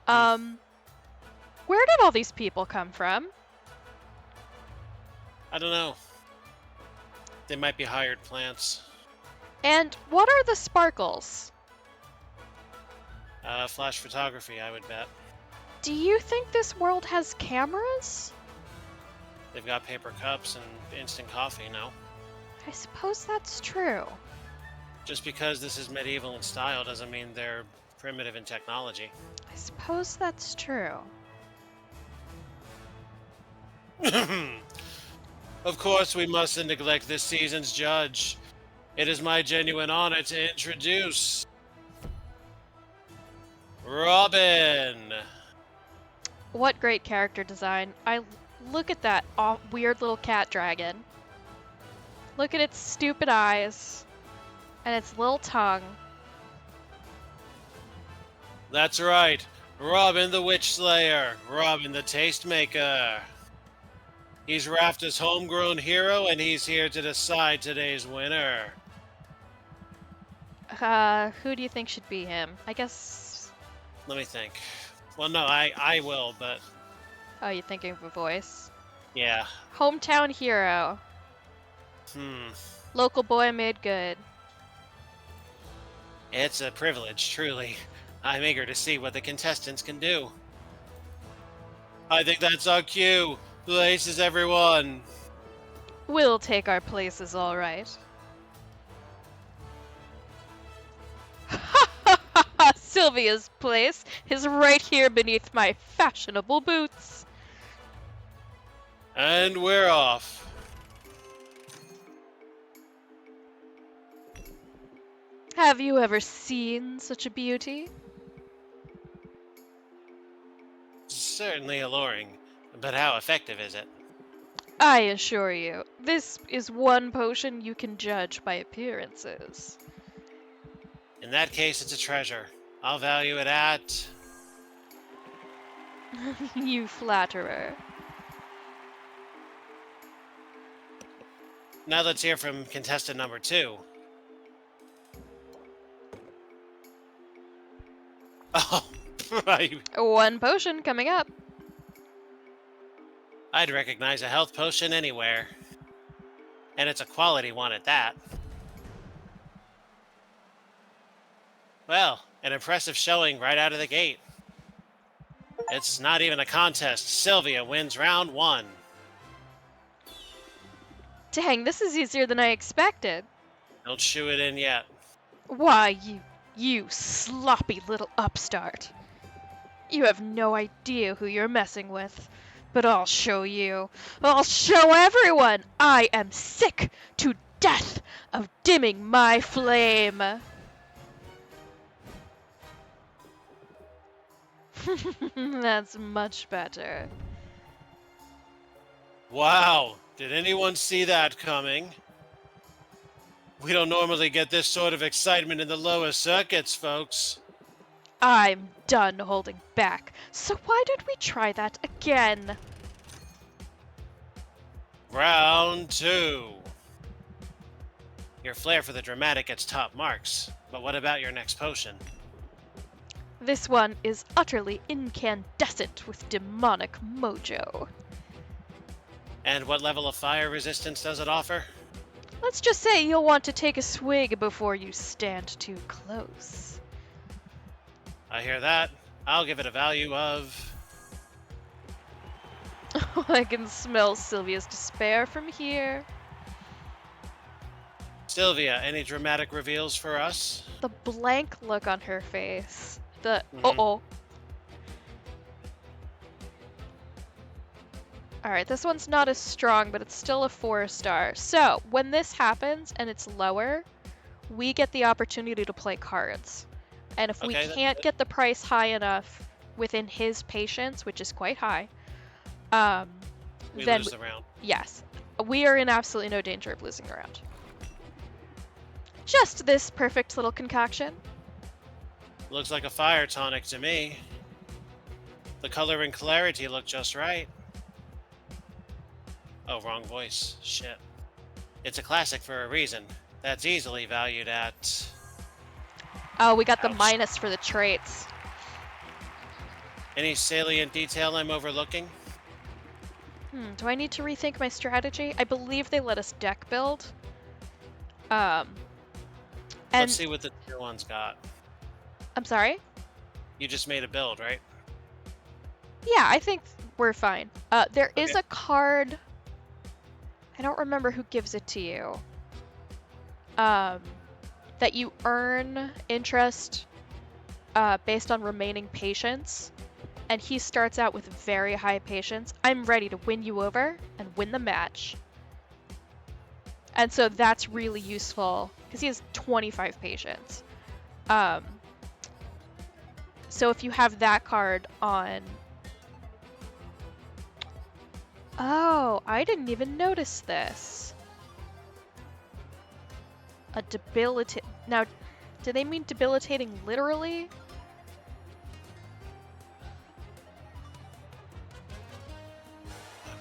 Where did all these people come from? I don't know. They might be hired plants. And what are the sparkles? Flash photography, I would bet. Do you think this world has cameras? They've got paper cups and instant coffee, no? I suppose that's true. Just because this is medieval in style doesn't mean they're primitive in technology. I suppose that's true. Of course, we mustn't neglect this season's judge. It is my genuine honor to introduce Robin. What great character design. Look at that weird little cat dragon. Look at its stupid eyes and its little tongue. That's right, Robin the Witch Slayer, Robin the Tastemaker. He's Rafta's homegrown hero, and he's here to decide today's winner. Who do you think should be him? I guess... Let me think. Well, no, I will, but... Oh, you're thinking of a voice? Yeah. Hometown hero. Local boy made good. It's a privilege, truly. I'm eager to see what the contestants can do. I think that's our cue. Places, everyone. We'll take our places, all right. Sylvia's place is right here beneath my fashionable boots. And we're off. Have you ever seen such a beauty? Certainly alluring, but how effective is it? I assure you, this is one potion you can judge by appearances. In that case, it's a treasure. I'll value it at... You flatterer. Now let's hear from contestant number 2. Oh, right. One potion coming up. I'd recognize a health potion anywhere. And it's a quality one at that. Well, an impressive showing right out of the gate. It's not even a contest. Sylvia wins round 1. Dang, this is easier than I expected. Don't shoo it in yet. Why, you sloppy little upstart. You have no idea who you're messing with. But I'll show you. I'll show everyone I am sick to death of dimming my flame. That's much better. Wow, did anyone see that coming? We don't normally get this sort of excitement in the lower circuits, folks. I'm done holding back, so why don't we try that again? Round 2. Your flair for the dramatic gets top marks, but what about your next potion? This one is utterly incandescent with demonic mojo. And what level of fire resistance does it offer? Let's just say you'll want to take a swig before you stand too close. I hear that. I'll give it a value of... I can smell Sylvia's despair from here. Sylvia, any dramatic reveals for us? The blank look on her face. The Mhm. uh-oh. Alright, this one's not as strong, but it's still a 4-star. So, when this happens and it's lower, we get the opportunity to play cards. And if we Okay, can't get the price high enough within his patience, which is quite high, We then lose the round. yes, we are in absolutely no danger of losing the round. Just this perfect little concoction. Looks like a fire tonic to me. The color and clarity look just right. Oh, wrong voice. Shit. It's a classic for a reason. That's easily valued at... Oh, we got the Ouch. minus for the traits. Any salient detail I'm overlooking? Do I need to rethink my strategy? I believe they let us deck build. And Let's see what the tier 1's got. I'm sorry? You just made a build, right? Yeah, I think we're fine. There is Okay. a card. I don't remember who gives it to you. That you earn interest based on remaining patience. And he starts out with very high patience. I'm ready to win you over and win the match. And so that's really useful because he has 25 patience. So if you have that card on... Oh, I didn't even notice this. A debilitate... Now, do they mean debilitating literally?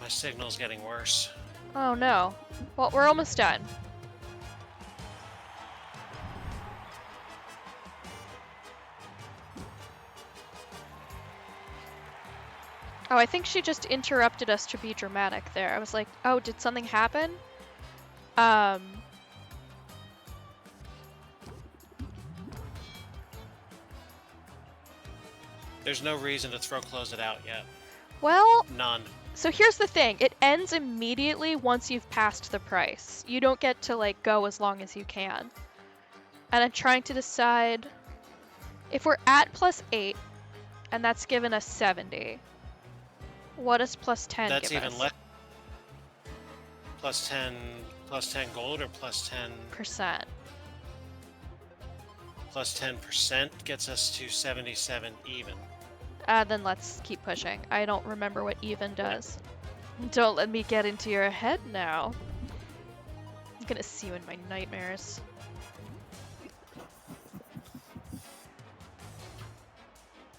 My signal's getting worse. Oh no. Well, we're almost done. Oh, I think she just interrupted us to be dramatic there. I was like, oh, did something happen? There's no reason to close it out yet. Well, None. so here's the thing. It ends immediately once you've passed the price. You don't get to, like, go as long as you can. And I'm trying to decide if we're at +8, and that's given us 70. What does +10 That's give even us? less. Plus 10 gold or plus 10? Percent. Plus 10% gets us to 77 even. Then let's keep pushing. I don't remember what even does. Don't let me get into your head now. I'm gonna see you in my nightmares.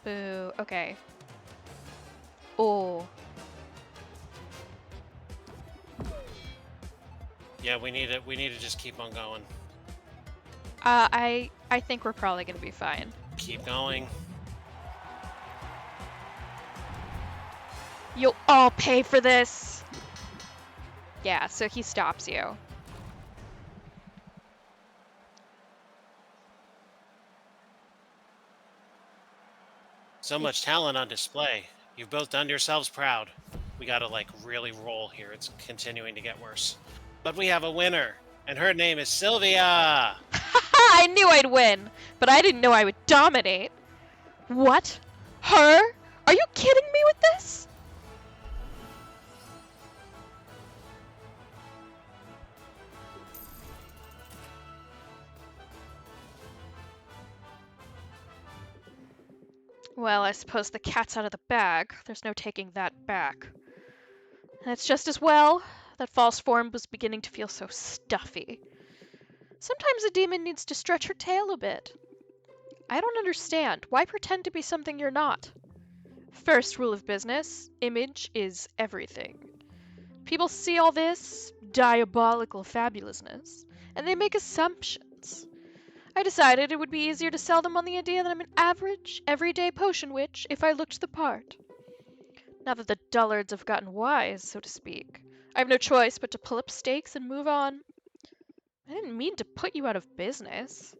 Boo. Okay. Oh. Yeah, we need it. We need to just keep on going. I think we're probably gonna be fine. Keep going. You'll all pay for this! Yeah, so he stops you. So much talent on display. You've both done yourselves proud. We gotta, like, really roll here. It's continuing to get worse. But we have a winner, and her name is Sylvia! I knew I'd win, but I didn't know I would dominate. What? Her? Are you kidding me with this? Well, I suppose the cat's out of the bag. There's no taking that back. And it's just as well. That false form was beginning to feel so stuffy. Sometimes a demon needs to stretch her tail a bit. I don't understand. Why pretend to be something you're not? First rule of business, image is everything. People see all this diabolical fabulousness, and they make assumptions. I decided it would be easier to sell them on the idea that I'm an average, everyday potion witch if I looked the part. Now that the dullards have gotten wise, so to speak, I have no choice but to pull up stakes and move on. I didn't mean to put you out of business.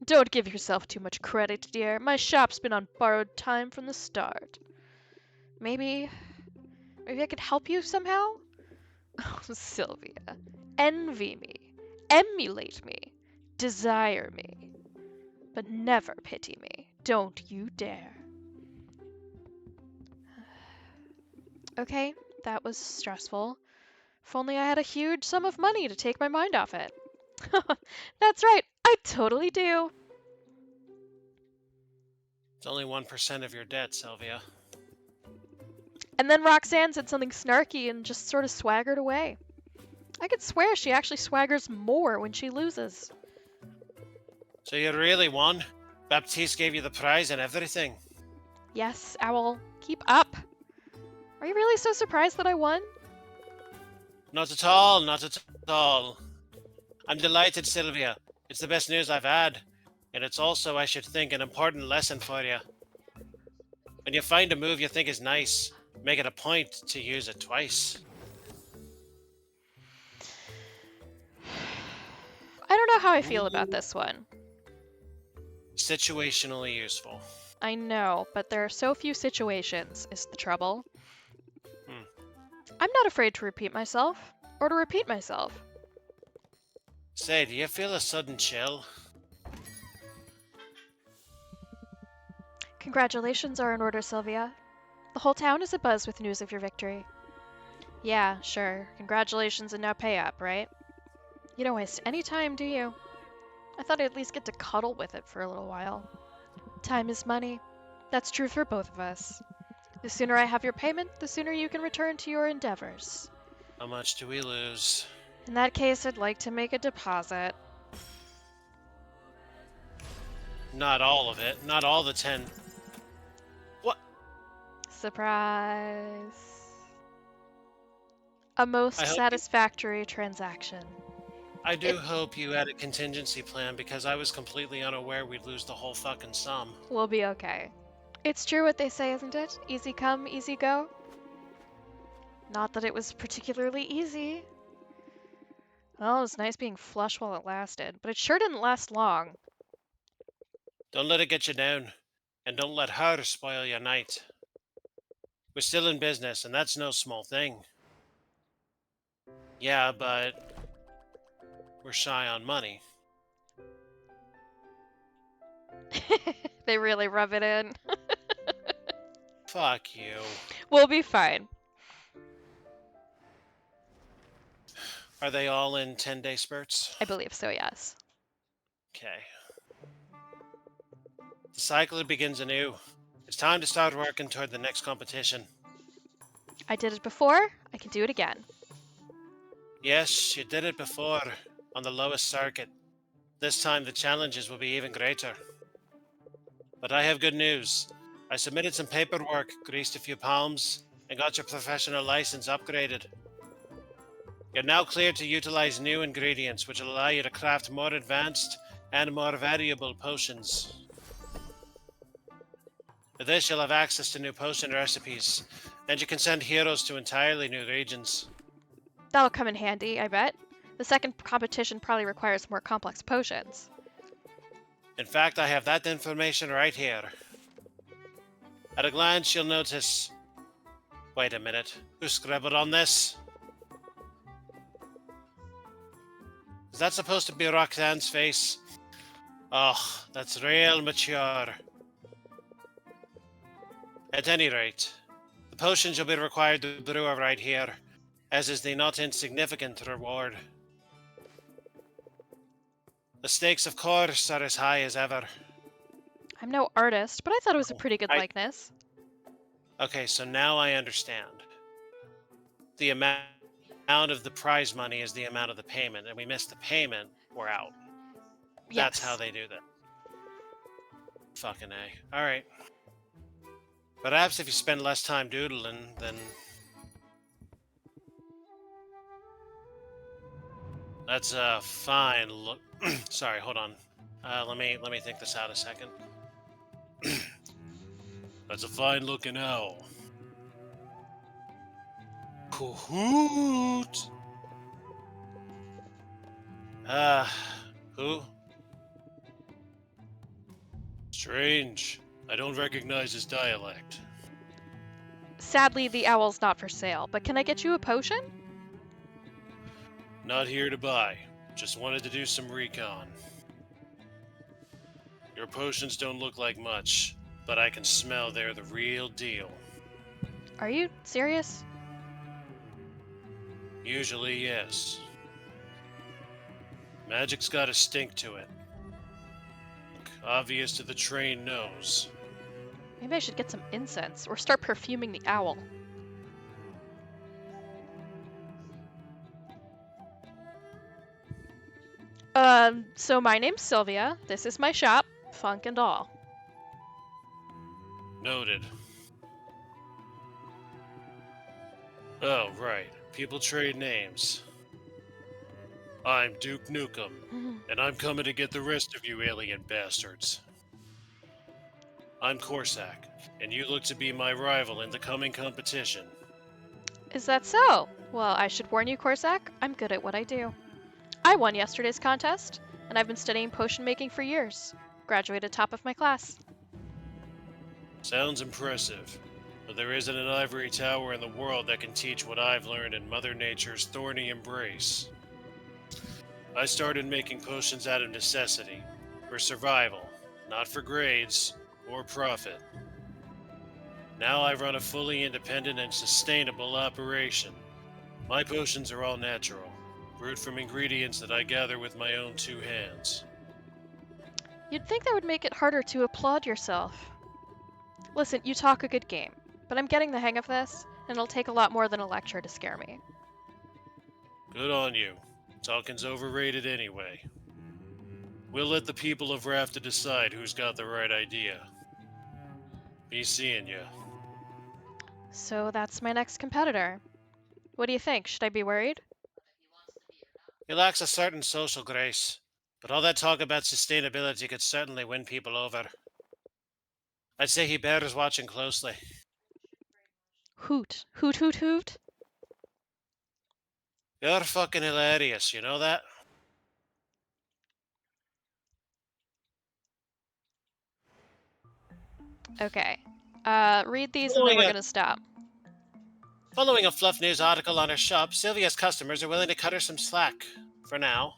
Don't give yourself too much credit, dear. My shop's been on borrowed time from the start. Maybe I could help you somehow? Oh, Sylvia. Envy me. Emulate me. Desire me. But never pity me. Don't you dare. Okay, that was stressful. If only I had a huge sum of money to take my mind off it. That's right, I totally do. It's only 1% of your debt, Sylvia. And then Roxanne said something snarky and just sort of swaggered away. I could swear she actually swaggers more when she loses. So you really won? Baptiste gave you the prize and everything? Yes, Owl, keep up. Are you really so surprised that I won? Not at all, not at all. I'm delighted, Sylvia. It's the best news I've had. And it's also, I should think, an important lesson for you. When you find a move you think is nice, make it a point to use it twice. I don't know how I feel about this one. Situationally useful. I know, but there are so few situations, is the trouble. I'm not afraid to repeat myself, or to repeat myself. Say, do you feel a sudden chill? Congratulations are in order, Sylvia. The whole town is abuzz with news of your victory. Yeah, sure. Congratulations and now pay up, right? You don't waste any time, do you? I thought I'd at least get to cuddle with it for a little while. Time is money. That's true for both of us. The sooner I have your payment, the sooner you can return to your endeavors. How much do we lose? In that case, I'd like to make a deposit. Not all of it. Not all the 10. What? Surprise. A most satisfactory transaction. I do hope you had a contingency plan because I was completely unaware we'd lose the whole fucking sum. We'll be okay. It's true what they say, isn't it? Easy come, easy go. Not that it was particularly easy. Well, it was nice being flush while it lasted, but it sure didn't last long. Don't let it get you down, and don't let her spoil your night. We're still in business, and that's no small thing. Yeah, but we're shy on money. They really rub it in. Fuck you. We'll be fine. Are they all in 10-day spurts? I believe so, yes. Okay. The cycle begins anew. It's time to start working toward the next competition. I did it before, I can do it again. Yes, you did it before, on the lowest circuit. This time the challenges will be even greater. But I have good news. I submitted some paperwork, greased a few palms, and got your professional license upgraded. You're now cleared to utilize new ingredients, which will allow you to craft more advanced and more valuable potions. With this, you'll have access to new potion recipes, And you can send heroes to entirely new regions. That'll come in handy, I bet. The second competition probably requires more complex potions. In fact, I have that information right here. At a glance, you'll notice. Wait a minute. Who scribbled on this? Is that supposed to be Roxanne's face? Oh, that's real mature. At any rate, the potions you'll be required to brew are right here, as is the not insignificant reward. The stakes, of course, are as high as ever. I'm no artist, but I thought it was a pretty good likeness. Okay, so now I understand. The amount of the prize money is the amount of the payment, and we miss the payment, we're out. That's how they do that. Fucking A. Alright. Perhaps if you spend less time doodling, then... That's a fine look... Sorry, hold on. Let me think this out a second. That's a fine-looking owl. Kahoot! Who? Strange. I don't recognize his dialect. Sadly, the owl's not for sale, but can I get you a potion? Not here to buy. Just wanted to do some recon. Your potions don't look like much, but I can smell they're the real deal. Are you serious? Usually, yes. Magic's got a stink to it. Obvious to the trained nose. Maybe I should get some incense, or start perfuming the owl. So my name's Sylvia. This is my shop, Funk and All. Noted. Oh, right. People trade names. I'm Duke Nukem, and I'm coming to get the rest of you alien bastards. I'm Corsac, and you look to be my rival in the coming competition. Is that so? Well, I should warn you, Corsac, I'm good at what I do. I won yesterday's contest, and I've been studying potion making for years. Graduated top of my class. Sounds impressive, but there isn't an ivory tower in the world that can teach what I've learned in Mother Nature's thorny embrace. I started making potions out of necessity, for survival, not for grades or profit. Now I run a fully independent and sustainable operation. My potions are all natural, brewed from ingredients that I gather with my own two hands. You'd think that would make it harder to applaud yourself. Listen, you talk a good game, but I'm getting the hang of this, and it'll take a lot more than a lecture to scare me. Good on you. Talking's overrated anyway. We'll let the people of Rafta decide who's got the right idea. Be seeing ya. So that's my next competitor. What do you think? Should I be worried? He lacks a certain social grace, but all that talk about sustainability could certainly win people over. I'd say he bears watching closely. Hoot. Hoot, hoot, hoot. You're fucking hilarious, you know that? Okay. Read these and then we're gonna stop. Following a Fluff News article on her shop, Sylvia's customers are willing to cut her some slack. For now.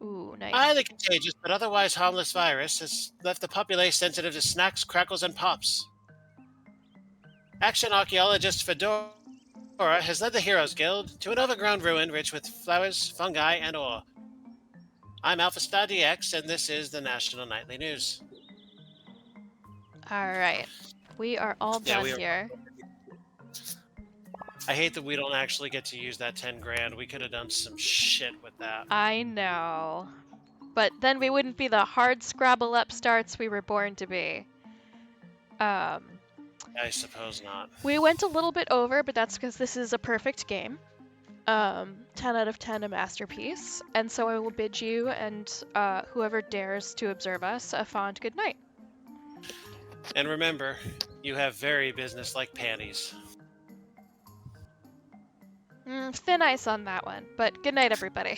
Ooh, nice. Highly contagious but otherwise harmless virus has left the populace sensitive to snacks, crackles, and pops. Action archaeologist Fedora has led the Heroes Guild to an overgrown ruin rich with flowers, fungi, and ore. I'm Alpha Star DX, and this is the National Nightly News. Alright. We are all done here. I hate that we don't actually get to use that 10 grand. We could have done some shit with that. I know. But then we wouldn't be the hard scrabble upstarts we were born to be. I suppose not. We went a little bit over, but that's because this is a perfect game. 10 out of 10 a masterpiece. And so I will bid you and whoever dares to observe us a fond good night. And remember, you have very businesslike panties. Thin ice on that one, but good night, everybody.